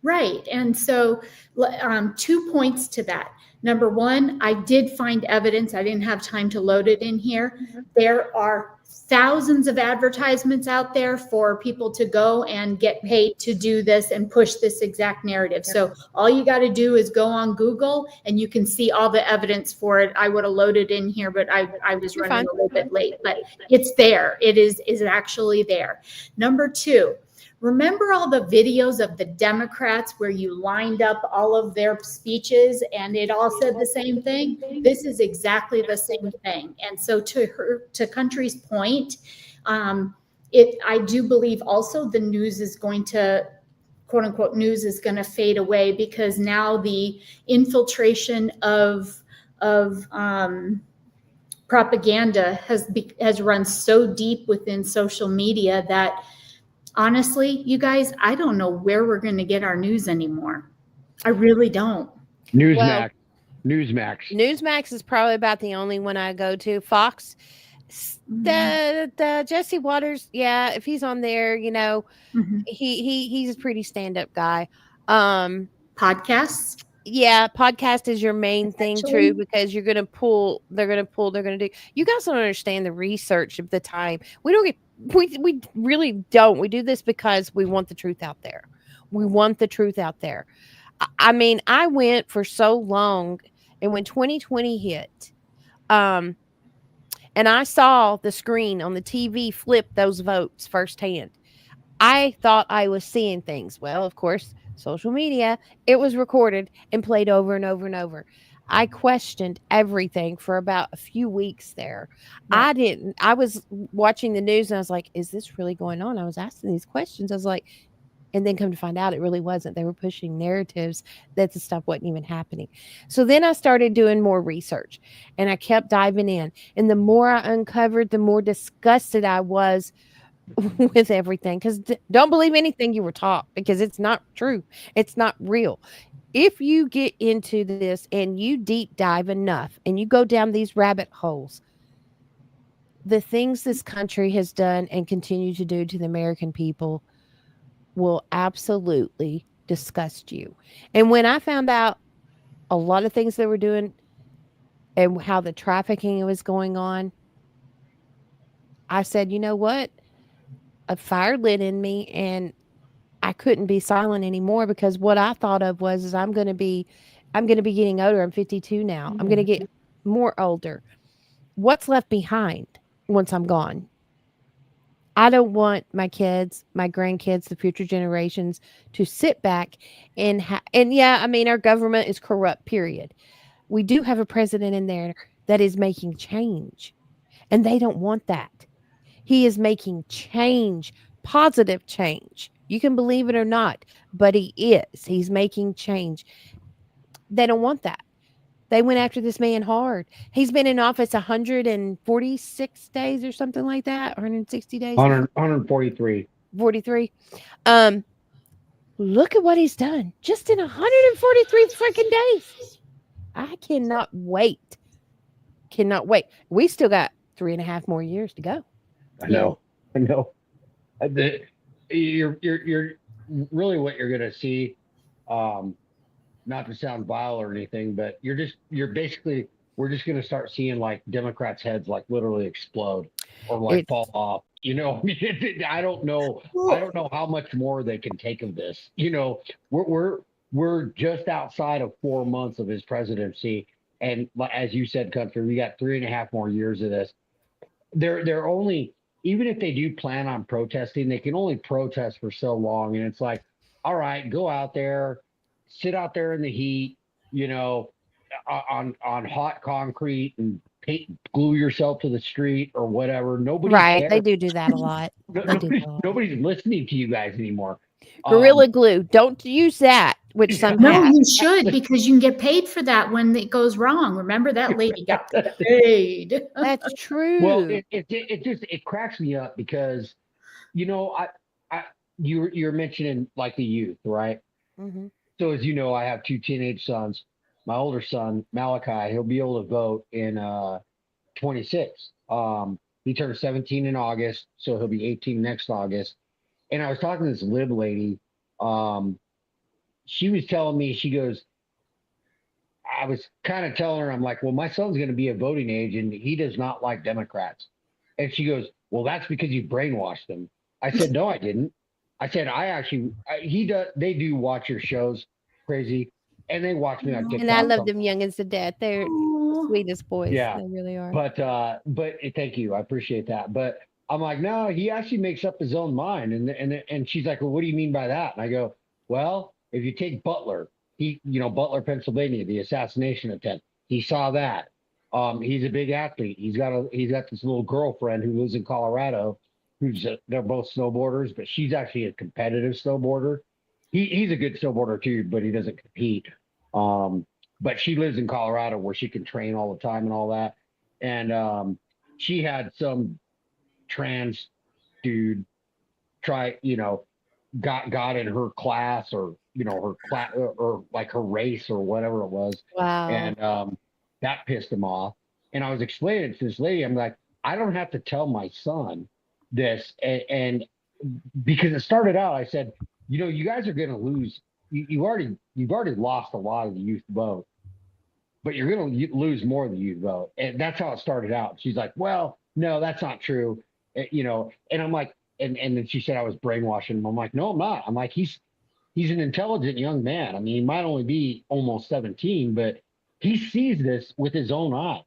Right. And so 2 points to that. Number one, I did find evidence. I didn't have time to load it in here. Mm-hmm. There are thousands of advertisements out there for people to go and get paid to do this and push this exact narrative. Yeah. So all you got to do is go on Google and you can see all the evidence for it. I would have loaded in here, but I was running a little bit late, but it's there. It is actually there. Number two, remember all the videos of the Democrats where you lined up all of their speeches and it all said the same thing? This is exactly the same thing. And so to Country's point, I do believe also the news is going to, quote unquote, news is going to fade away because now the infiltration of propaganda has run so deep within social media that honestly, you guys, I don't know where we're going to get our news anymore. I really don't. Newsmax. Newsmax is probably about the only one I go to. Fox, the Jesse Waters, yeah, if he's on there, you know, he's a pretty stand-up guy. Podcasts? Yeah, podcast is your main thing, true, because they're going to do. You guys don't understand the research of the time. We really don't. We do this because we want the truth out there. I mean, I went for so long, and when 2020 hit, and I saw the screen on the TV flip those votes firsthand, I thought I was seeing things. Well, of course, social media, it was recorded and played over and over and over. I questioned everything for about a few weeks there. I was watching the news and I was like, is this really going on? I was asking these questions. I was like, and then come to find out it really wasn't. They were pushing narratives that the stuff wasn't even happening. So then I started doing more research and I kept diving in. And the more I uncovered, the more disgusted I was with everything. Because don't believe anything you were taught, because it's not true. It's not real. If you get into this and you deep dive enough and you go down these rabbit holes, the things this country has done and continue to do to the American people will absolutely disgust you. And when I found out a lot of things they were doing and how the trafficking was going on, I said, you know what? A fire lit in me and I couldn't be silent anymore, because what I thought of was is I'm going to be getting older. I'm 52 now. I'm going to get more older. What's left behind once I'm gone? I don't want my kids, my grandkids, the future generations to sit back and yeah, I mean, our government is corrupt, period. We do have a president in there that is making change, and they don't want that. He is making change, positive change. You can believe it or not, but he is. He's making change. They don't want that. They went after this man hard. He's been in office 146 days or something like that, 160 days. 143. 43. Look at what he's done just in 143 freaking days. I cannot wait. Cannot wait. We still got 3.5 more years to go. I know. You're really what you're gonna see. Not to sound vile or anything, but we're just gonna start seeing like Democrats' heads like literally explode or like fall off. You know, I don't know how much more they can take of this. You know, we're just outside of 4 months of his presidency, and as you said, country, we got 3.5 more years of this. They're only, even if they do plan on protesting, they can only protest for so long, and it's like, all right, go out there. Sit out there in the heat, you know, on hot concrete and glue yourself to the street or whatever. Nobody Right. They do that a lot. Nobody's listening to you guys anymore. Gorilla glue. Don't use that, which some No, have. you should, because you can get paid for that when it goes wrong. Remember, that lady got paid. That's true. Well, it cracks me up because, you know, you're mentioning like the youth, right? Mm-hmm. So as you know, I have 2 teenage sons. My older son, Malachi, he'll be able to vote in 26. He turned 17 in August, so he'll be 18 next August. And I was talking to this lib lady. She was telling me, she goes, I was kind of telling her, I'm like, well, my son's going to be a voting age and he does not like Democrats. And she goes, well, that's because you brainwashed him. I said, no, I didn't. I said, they do watch your shows, Crazy, and they watch me on TikTok. And I love them youngins to death. They're the sweetest boys. Yeah, they really are. But thank you, I appreciate that. But I'm like, no, he actually makes up his own mind. And she's like, well, what do you mean by that? And I go, well, if you take Butler, Butler, Pennsylvania, the assassination attempt, he saw that. He's a big athlete. He's got this little girlfriend who lives in Colorado. They're both snowboarders, but she's actually a competitive snowboarder. He's a good snowboarder too, but he doesn't compete. But she lives in Colorado where she can train all the time and all that. And she had some trans dude got in her class or her class or like her race or whatever it was. Wow. And that pissed him off. And I was explaining it to this lady. I'm like, I don't have to tell my son this, and because it started out, I said, you guys are going to lose. You've already lost a lot of the youth vote, but you're going to lose more of the youth vote, and that's how it started out. She's like, well, no, that's not true, and I'm like, and then she said I was brainwashing him. I'm like, no, I'm not. I'm like, he's an intelligent young man. I mean, he might only be almost 17, but he sees this with his own eyes.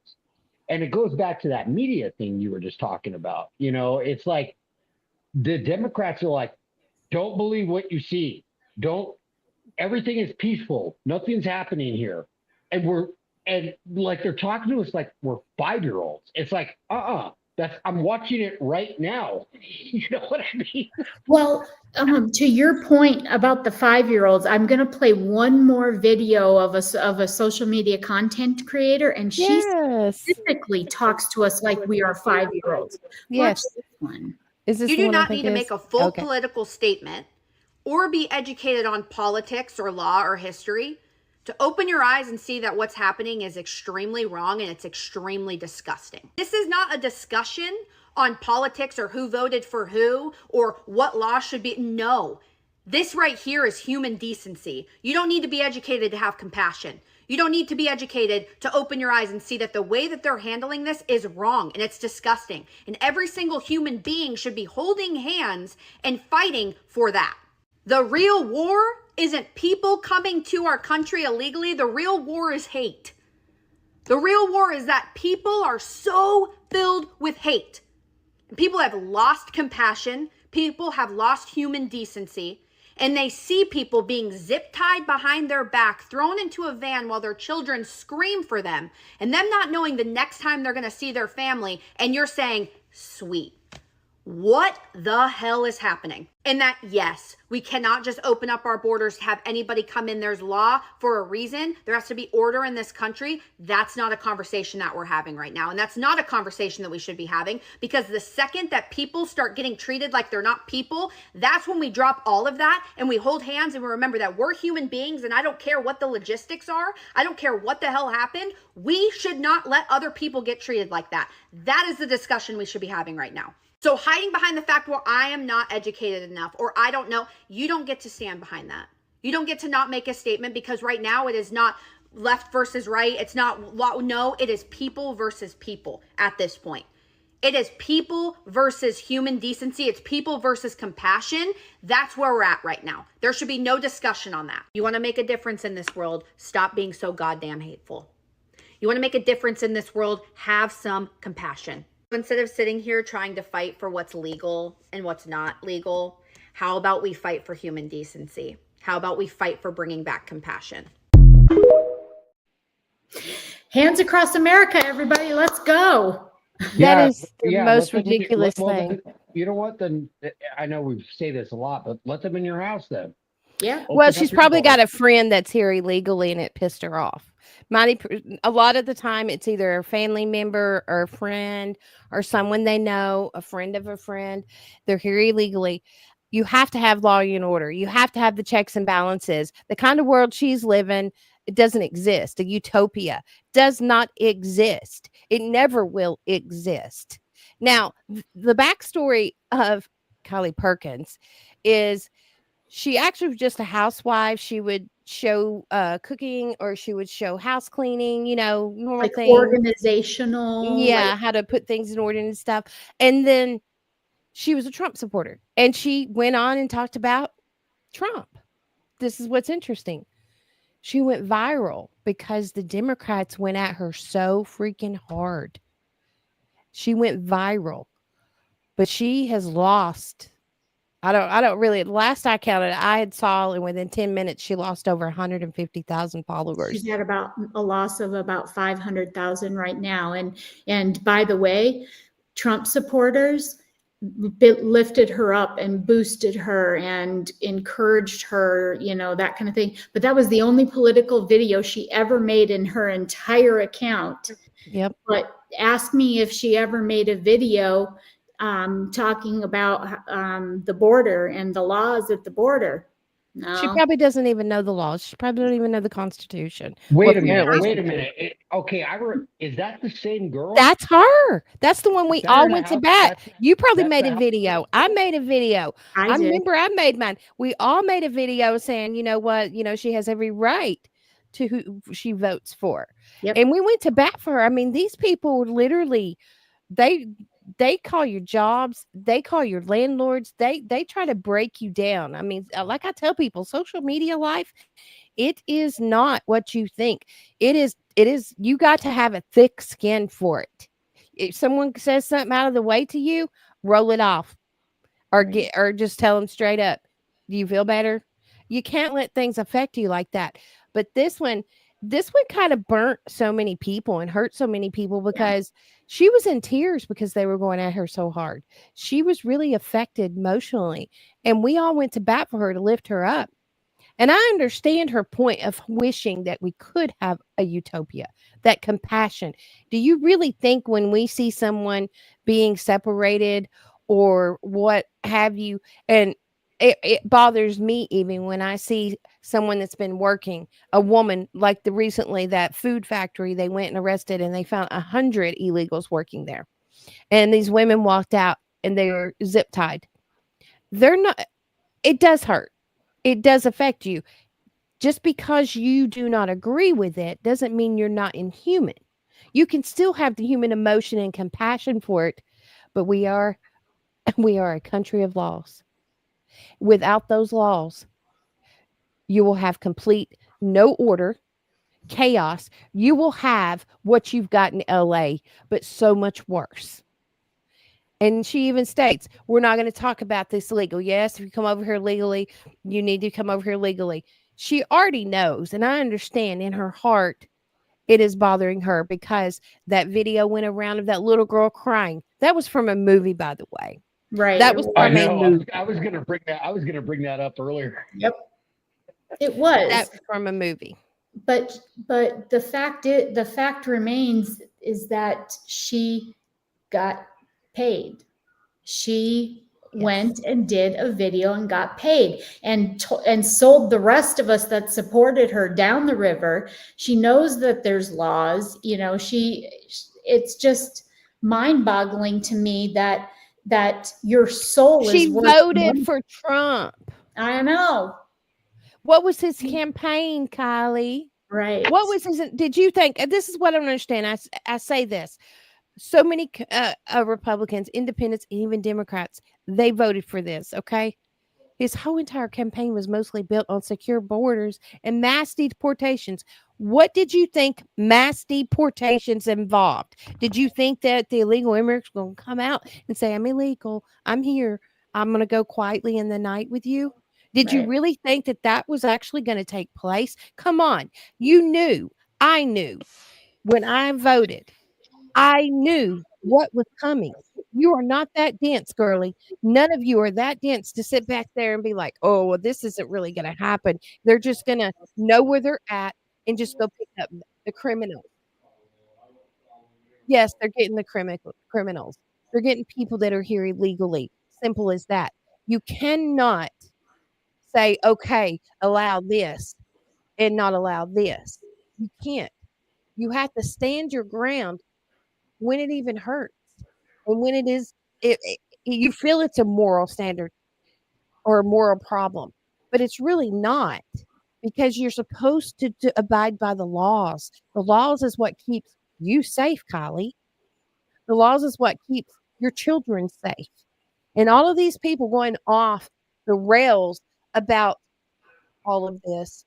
And it goes back to that media thing you were just talking about. It's like the Democrats are like, don't believe what you see. Everything is peaceful. Nothing's happening here. And like they're talking to us like we're 5-year-olds. It's like, I'm watching it right now. You know what I mean? Well, to your point about the 5-year-olds, I'm going to play one more video of a social media content creator, and she specifically talks to us like we are 5-year-olds. Yes. Watch this one. Is this You do the one I not think need to it make is? a full Okay. political statement or be educated on politics or law or history to open your eyes and see that what's happening is extremely wrong and it's extremely disgusting. This is not a discussion on politics or who voted for who or what law should be. No, this right here is human decency. You don't need to be educated to have compassion. You don't need to be educated to open your eyes and see that the way that they're handling this is wrong and it's disgusting. And every single human being should be holding hands and fighting for that. The real war isn't people coming to our country illegally. The real war is hate. The real war is that people are so filled with hate. People have lost compassion. People have lost human decency. And they see people being zip-tied behind their back, thrown into a van while their children scream for them, and them not knowing the next time they're going to see their family, and you're saying, sweet. What the hell is happening? And that, yes, we cannot just open up our borders to have anybody come in. There's law for a reason. There has to be order in this country. That's not a conversation that we're having right now. And that's not a conversation that we should be having, because the second that people start getting treated like they're not people, that's when we drop all of that and we hold hands and we remember that we're human beings, and I don't care what the logistics are. I don't care what the hell happened. We should not let other people get treated like that. That is the discussion we should be having right now. So hiding behind the fact, well, I am not educated enough, or I don't know, you don't get to stand behind that. You don't get to not make a statement, because right now it is not left versus right. It's not, no, it is people versus people at this point. It is people versus human decency. It's people versus compassion. That's where we're at right now. There should be no discussion on that. You want to make a difference in this world, stop being so goddamn hateful. You want to make a difference in this world, have some compassion. Instead of sitting here trying to fight for what's legal and what's not legal, how about we fight for human decency? How about we fight for bringing back compassion? Hands across America, everybody, let's go. That is the most ridiculous thing. You know what? Then I know we say this a lot, but let them in your house then. Yeah. Well, she's probably got a friend that's here illegally and it pissed her off. A lot of the time it's either a family member or a friend or someone they know, a friend of a friend. They're here illegally. You have to have law and order. You have to have the checks and balances. The kind of world she's living, it doesn't exist. A utopia does not exist. It never will exist. Now, the backstory of Kylie Perkins is she actually was just a housewife. She would show cooking, or she would show house cleaning, normal like things. Organizational. Yeah, how to put things in order and stuff. And then she was a Trump supporter, and she went on and talked about Trump. This is what's interesting. She went viral because the Democrats went at her so freaking hard. She went viral, but she has lost. I don't really, last I counted, I had saw, and within 10 minutes, she lost over 150,000 followers. She's had a loss of about 500,000 right now. And by the way, Trump supporters lifted her up and boosted her and encouraged her, that kind of thing. But that was the only political video she ever made in her entire account. Yep. But ask me if she ever made a video talking about the border and the laws at the border. No. She probably doesn't even know the laws. She probably don't even know the Constitution. Wait a minute. Okay, is that the same girl? That's her. That's the one we all went to bat. You probably made a house. video. I made a video. I did. remember I made mine. We all made a video saying, you know what, she has every right to who she votes for. Yep. And we went to bat for her. I mean, these people literally, they call your jobs, they call your landlords, they try to break you down. I mean, like I tell people, social media life, it is not what you think. It is you got to have a thick skin for it. If someone says something out of the way to you, roll it off or just tell them straight up. Do you feel better? You can't let things affect you like that. But this one kind of burnt so many people and hurt so many people because she was in tears because they were going at her so hard. She was really affected emotionally, and we all went to bat for her to lift her up. And I understand her point of wishing that we could have a utopia, that compassion. Do you really think when we see someone being separated or what have you, and it bothers me even when I see someone that's been working, a woman like recently that food factory, they went and arrested and they found 100 illegals working there. And these women walked out and they were zip tied. They're not, it does hurt. It does affect you. Just because you do not agree with it doesn't mean you're not inhuman. You can still have the human emotion and compassion for it, but we are a country of laws. Without those laws, you will have complete no order, chaos. You will have what you've got in LA, but so much worse. And she even states, we're not going to talk about this legal. Yes, if you come over here legally, you need to come over here legally. She already knows, and I understand in her heart, it is bothering her because that video went around of that little girl crying. That was from a movie, by the way. Right. That was I from a know. movie. I was gonna bring that. I was gonna bring that up earlier. Yep. It was. That was from a movie. But the fact remains is that she got paid. She went and did a video and got paid and sold the rest of us that supported her down the river. She knows that there's laws, you know, it's just mind-boggling to me that your soul She is worth voted money. for Trump. I know. What was his campaign, Kylie? Right. What was his? Did you think? This is what I don't understand. I say this. So many Republicans, independents, and even Democrats, they voted for this. Okay. His whole entire campaign was mostly built on secure borders and mass deportations. What did you think mass deportations involved? Did you think that the illegal immigrants were going to come out and say, I'm illegal, I'm here, I'm going to go quietly in the night with you? Did you really think that was actually going to take place? Come on. You knew, I knew when I voted, I knew what was coming. You are not that dense, girly. None of you are that dense to sit back there and be like, oh, well, this isn't really going to happen. They're just going to know where they're at and just go pick up the criminals. Yes, they're getting the criminals. They're getting people that are here illegally. Simple as that. You cannot say, okay, allow this and not allow this. You can't. You have to stand your ground when it even hurts. And when it is, you feel it's a moral standard or a moral problem, but it's really not, because you're supposed to abide by the laws. The laws is what keeps you safe, Kylie. The laws is what keeps your children safe. And all of these people going off the rails about all of this,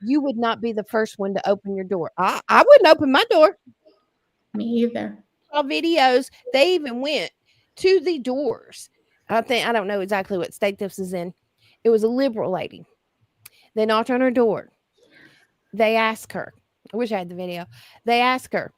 you would not be the first one to open your door. I wouldn't open my door. Me either. Videos, they even went to the doors. I don't know exactly what state this is in. It was a liberal lady. They knocked on her door. They asked her, I wish I had the video. They asked her,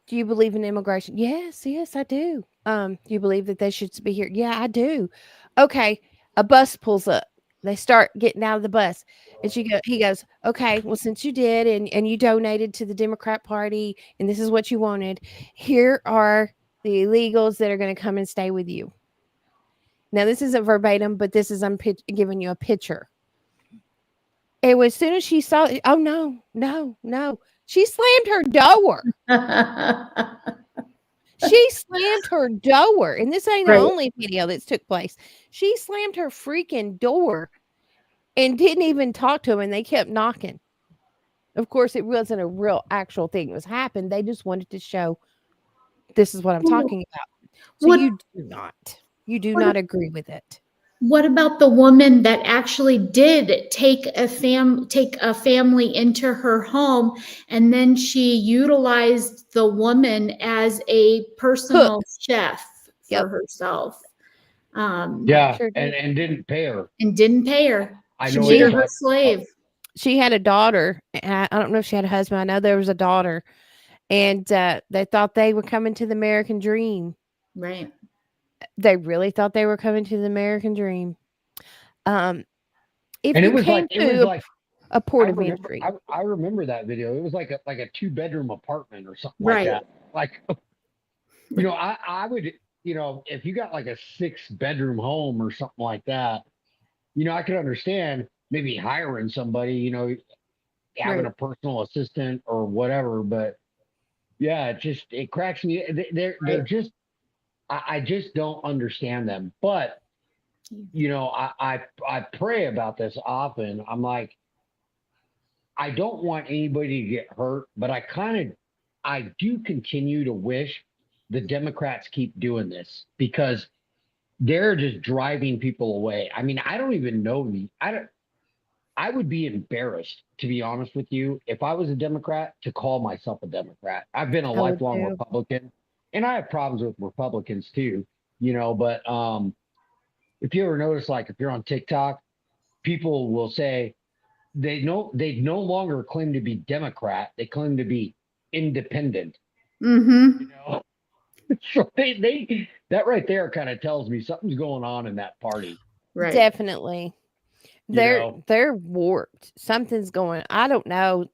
do you believe in immigration? Yes, I do. Do you believe that they should be here? Yeah, I do. Okay, a bus pulls up. They start getting out of the bus, and he goes, okay, well, since you did and you donated to the Democrat Party and this is what you wanted, here are the illegals that are going to come and stay with you. Now, this isn't verbatim, but this is, I'm giving you a picture. It was as soon as she saw it, oh, no. She slammed her door. She slammed her door. And this ain't the only video that's took place. She slammed her freaking door and didn't even talk to him. And they kept knocking. Of course, it wasn't a real actual thing that was happening. They just wanted to show this is what I'm Well, talking about. So what- you do not agree with it. What about the woman that actually did take a family into her home, and then she utilized the woman as a personal chef for Yep. herself? Yeah, Sure did. and didn't pay her. And didn't pay her. I She know made her exactly. her slave. She had a daughter. I don't know if she had a husband. I know there was a daughter, and they thought they were coming to the American dream. Right. They really thought they were coming to the American dream. If And you it was came like to a port I of remember, entry, I remember that video. It was like a 2-bedroom apartment or something Right. like that. Like, I would, if you got like a 6-bedroom home or something like that, I could understand maybe hiring somebody, having Right. a personal assistant or whatever. But yeah, it cracks me. They're Right. just, I just don't understand them. But I pray about this often. I'm like, I don't want anybody to get hurt, but I do continue to wish the Democrats keep doing this because they're just driving people away. I mean, I don't even know I would be embarrassed, to be honest with you, if I was a Democrat to call myself a Democrat. I've been a I would lifelong too. Republican, and I have problems with Republicans too, but if you ever notice, like if you're on TikTok, people will say they no longer claim to be Democrat, they claim to be independent. Mm-hmm. So they that right there kind of tells me something's going on in that party. Right. definitely. They're warped. Something's going. I don't know.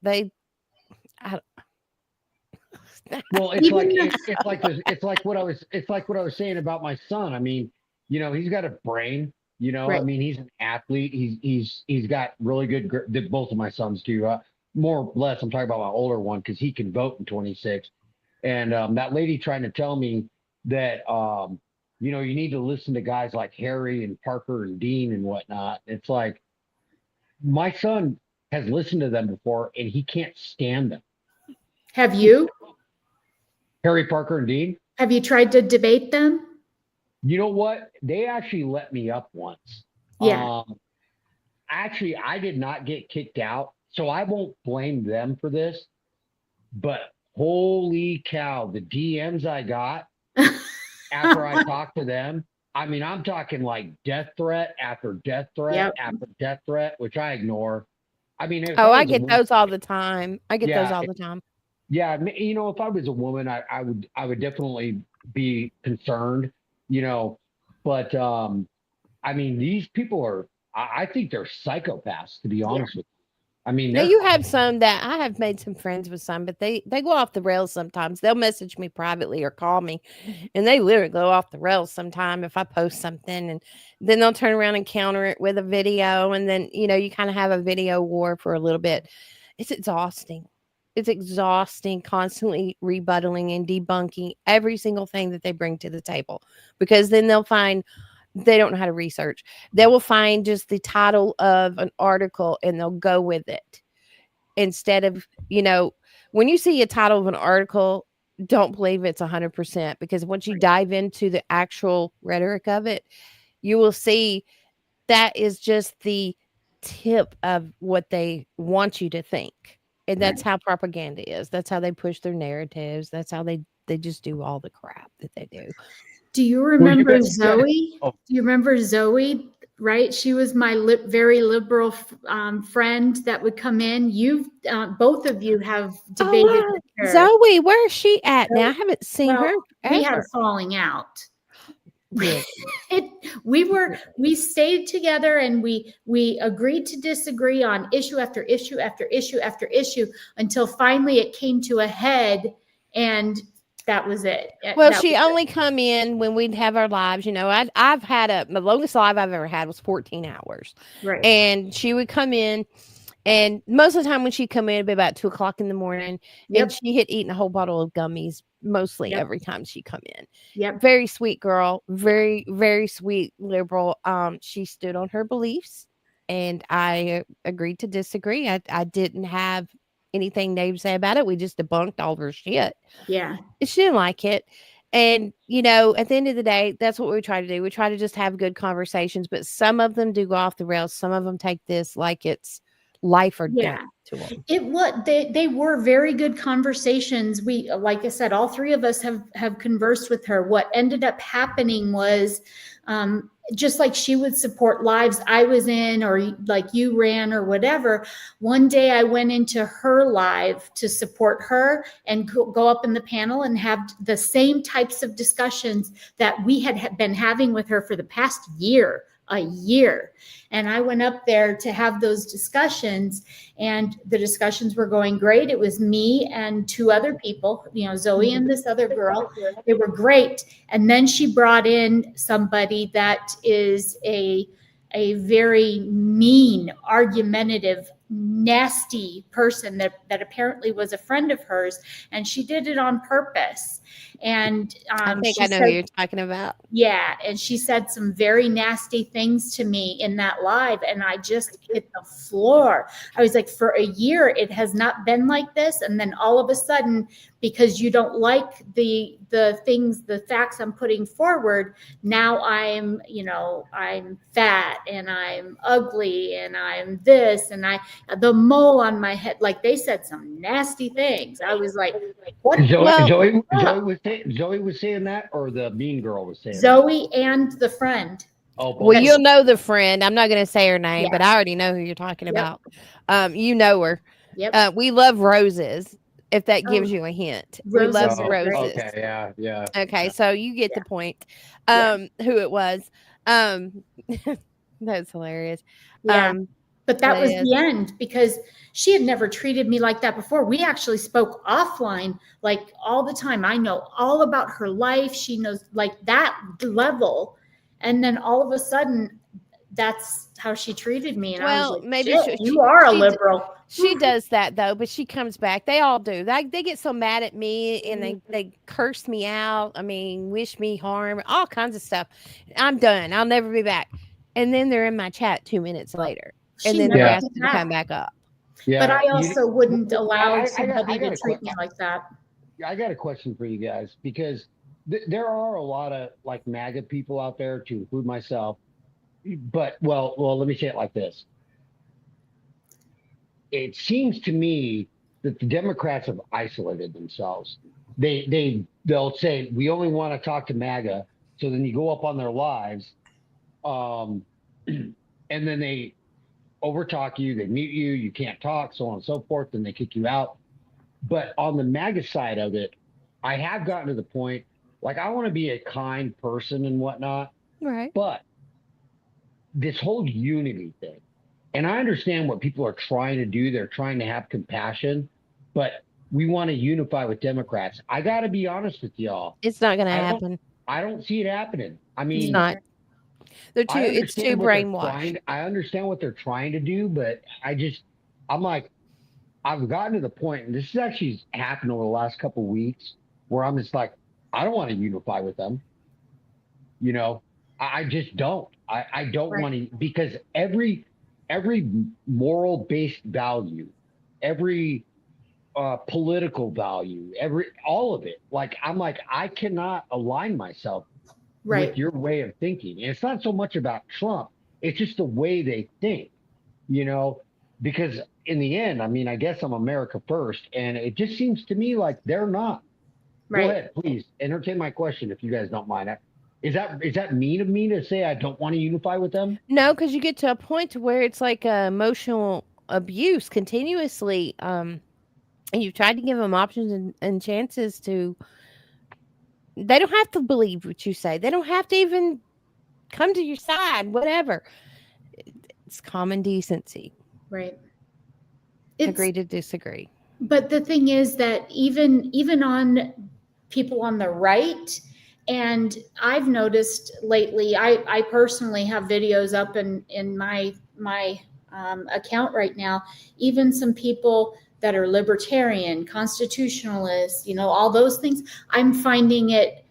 Well, it's like what I was saying about my son. I mean, he's got a brain. I Right. mean, he's an athlete. He's got really good. Both of my sons do. More or less, I'm talking about my older one because he can vote in 26. And that lady trying to tell me that you need to listen to guys like Harry and Parker and Dean and whatnot. It's like my son has listened to them before and he can't stand them. Have you? Harry, Parker, and Dean. Have you tried to debate them? You know what? They actually let me up once. Yeah. Actually, I did not get kicked out, so I won't blame them for this. But holy cow, the DMs I got after I talked to them. I mean, I'm talking like death threat after death threat Yep. after death threat, which I ignore. I mean, if I was a get woman- those all the time. I get those Yeah. all the time. Yeah, if I was a woman, I would definitely be concerned, but I mean, these people are, I think they're psychopaths, to be honest with you. I mean, Now they're- you have some that I have made some friends with some, but they go off the rails sometimes. They'll message me privately or call me, and they literally go off the rails sometime if I post something, and then they'll turn around and counter it with a video, and then you kind of have a video war for a little bit. It's exhausting. It's exhausting constantly rebuttaling and debunking every single thing that they bring to the table, because then they'll find they don't know how to research. They will find just the title of an article and they'll go with it instead of, when you see a title of an article, don't believe it's 100%, because once you dive into the actual rhetoric of it, you will see that is just the tip of what they want you to think. And that's how propaganda is. That's how they push their narratives. That's how they just do all the crap that they do. Do you remember bet- Zoe? Oh. Do you remember Zoe? Right, she was my very liberal friend that would come in. You, both of you have debated wow. with her. Zoe, where is she at now? I haven't seen Well, her. we had a ever. falling out. Yeah. We stayed together and we agreed to disagree on issue after issue after issue after issue until finally it came to a head, and that was it. Well, That she was only come in when we'd have our lives. I've had the longest live I've ever had was 14 hours. it. Right. And she would come in, and most of the time when she'd come in, it'd be about 2:00 in the morning. Yep. And she had eaten a whole bottle of gummies mostly Yep. every time she come in. Yep. Very sweet girl, very, very sweet liberal. She stood on her beliefs, and I agreed to disagree. I didn't have anything negative to say about it. We just debunked all of her shit. Yeah. She didn't like it. And, you know, at the end of the day, that's what we try to do. We try to just have good conversations, but some of them do go off the rails. Some of them take this like it's life or death to them. It what they were very good conversations. We, like I said, all three of us have conversed with her. What ended up happening was just like she would support lives I was in, or like you ran or whatever. One day I went into her live to support her and go up in the panel and have the same types of discussions that we had been having with her for the past a year. And I went up there to have those discussions, and the discussions were going great. It was me and two other people, you know, Zoe and this other girl. They were great. And then she brought in somebody that is a very mean, argumentative, nasty person that apparently was a friend of hers, and she did it on purpose. And I think I know who you're talking about. Yeah, and she said some very nasty things to me in that live, and I just hit the floor. I was like, for a year, it has not been like this, and then all of a sudden, because you don't like the facts I'm putting forward, now I'm fat and I'm ugly and I'm this and the mole on my head. Like, they said some nasty things. I was like, what? Zoe was saying that, or the mean girl was saying Zoe that? And the friend. Oh, well, you'll know the friend. I'm not going to say her name, but I already know who you're talking about. You know her. Yep. We love roses. If that gives you a hint, we love roses. Okay, yeah. Okay, so you get the point. Who it was. That's hilarious. Yeah. But that was the end, because she had never treated me like that before. We actually spoke offline, like, all the time. I know all about her life. She knows, like, that level. And then all of a sudden, that's how she treated me. And I was like, maybe you are a liberal. She does that, though, but she comes back. They all do. They get so mad at me, and they curse me out. I mean, wish me harm, all kinds of stuff. I'm done. I'll never be back. And then they're in my chat 2 minutes later. And then they're asking to come back up. Yeah, but I also wouldn't allow somebody to treat me like that. I got a question for you guys, because there are a lot of, like, MAGA people out there, to include myself. But, well, let me say it like this. It seems to me that the Democrats have isolated themselves. They'll say, we only want to talk to MAGA. So then you go up on their lives, and then they overtalk you, they mute you, you can't talk, so on and so forth, then they kick you out. But on the MAGA side of it, I have gotten to the point, like, I want to be a kind person and whatnot. Right. But this whole unity thing, and I understand what people are trying to do. They're trying to have compassion, but we want to unify with Democrats. I got to be honest with y'all. It's not going to happen. I don't see it happening. I mean, it's not. It's too brainwashed. I understand what they're trying to do, but I'm like, I've gotten to the point, and this has actually happened over the last couple of weeks, where I'm just like, I don't want to unify with them. You know, I just don't. I don't want to, because every moral based value, every political value, all of it, like, I'm like, I cannot align myself with your way of thinking. And it's not so much about Trump, it's just the way they think, you know, because in the end, I mean, I guess I'm America first, and it just seems to me like they're not. Go ahead, please entertain my question if you guys don't mind. Is that mean of me to say I don't want to unify with them? No, because you get to a point to where it's like emotional abuse continuously. And you've tried to give them options and chances to. They don't have to believe what you say. They don't have to even come to your side. Whatever. It's common decency. Right. Agree to disagree. But the thing is that even on people on the right. And I've noticed lately, I personally have videos up in my account right now, even some people that are libertarian, constitutionalists, you know, all those things, I'm finding that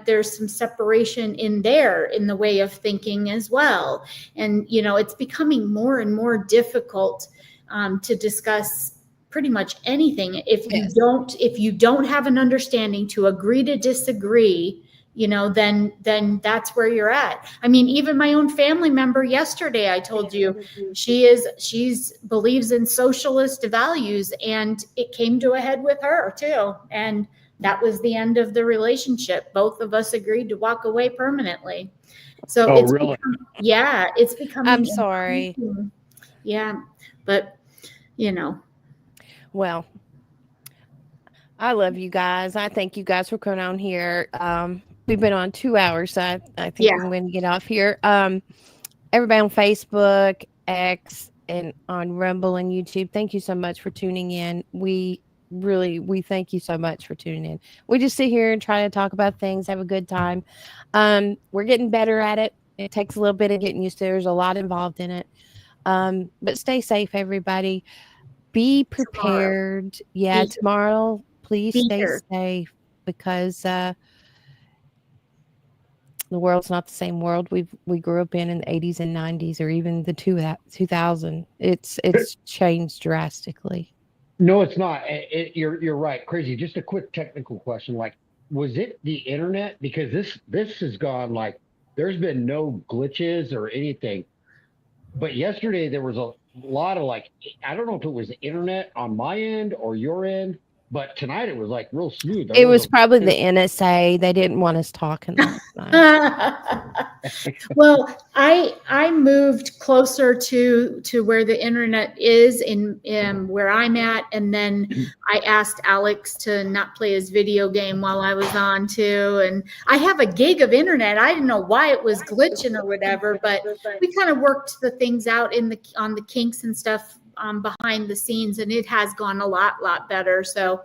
there's some separation in the way of thinking as well. And, you know, it's becoming more and more difficult to discuss pretty much anything. If you don't have an understanding to agree to disagree, then that's where you're at. I mean, even my own family member yesterday, I told you, she's believes in socialist values, and it came to a head with her too. And that was the end of the relationship. Both of us agreed to walk away permanently. So really? It's becoming. I'm sorry. Yeah, but Well, I love you guys. I thank you guys for coming on here. We've been on 2 hours, so I think we're going to get off here. Everybody on Facebook, X, and on Rumble and YouTube, thank you so much for tuning in. We thank you so much for tuning in. We just sit here and try to talk about things, have a good time. We're getting better at it. It takes a little bit of getting used to. There's a lot involved in it. But stay safe, everybody. Be prepared. Tomorrow, please stay safe, because the world's not the same world we grew up in the 80s and 90s, or even the 2000. It's changed drastically. No, it's not. You're right. Crazy. Just a quick technical question. Like, was it the internet? Because this has gone, like, there's been no glitches or anything. But yesterday there was a lot of, like, I don't know if it was the internet on my end or your end, but tonight it was like real smooth. It was probably the NSA. They didn't want us talking last night. Well, I moved closer to where the internet is in where I'm at, and then I asked Alex to not play his video game while I was on too. And I have a gig of internet. I didn't know why it was glitching or whatever, but we kind of worked the things out on the kinks and stuff behind the scenes, and it has gone a lot better. So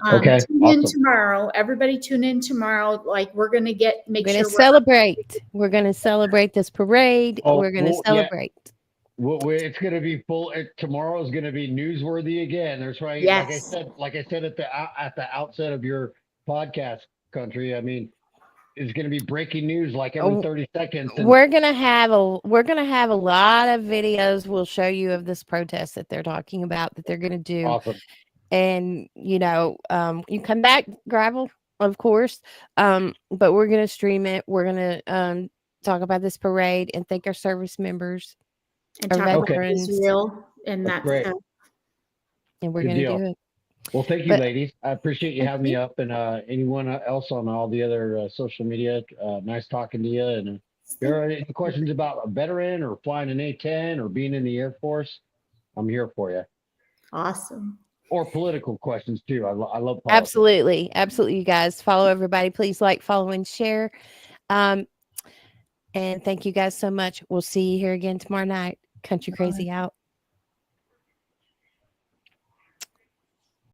tune in tomorrow. Everybody tune in tomorrow. Like, we're going to celebrate. We're going to celebrate this parade. We're going to celebrate. Yeah. It's going to be full. Tomorrow is going to be newsworthy again. There's right. Yes. Like I said at the outset of your podcast, Country. I mean, it's going to be breaking news like every 30 seconds. We're going to have a lot of videos we'll show you of this protest that they're talking about, that they're going to do. Awesome. And, you come back, Gravel, of course. But we're going to stream it. We're going to talk about this parade and thank our service members. And talk about Israel and that stuff. And we're going to do it. Well, thank you, ladies. I appreciate you having me up, and anyone else on all the other social media. Nice talking to you. And if there are any questions about a veteran or flying an A-10 or being in the Air Force, I'm here for you. Awesome. Or political questions too. I love politics. Absolutely, you guys. Follow everybody. Please like, follow, and share. And thank you guys so much. We'll see you here again tomorrow night. Country Crazy out.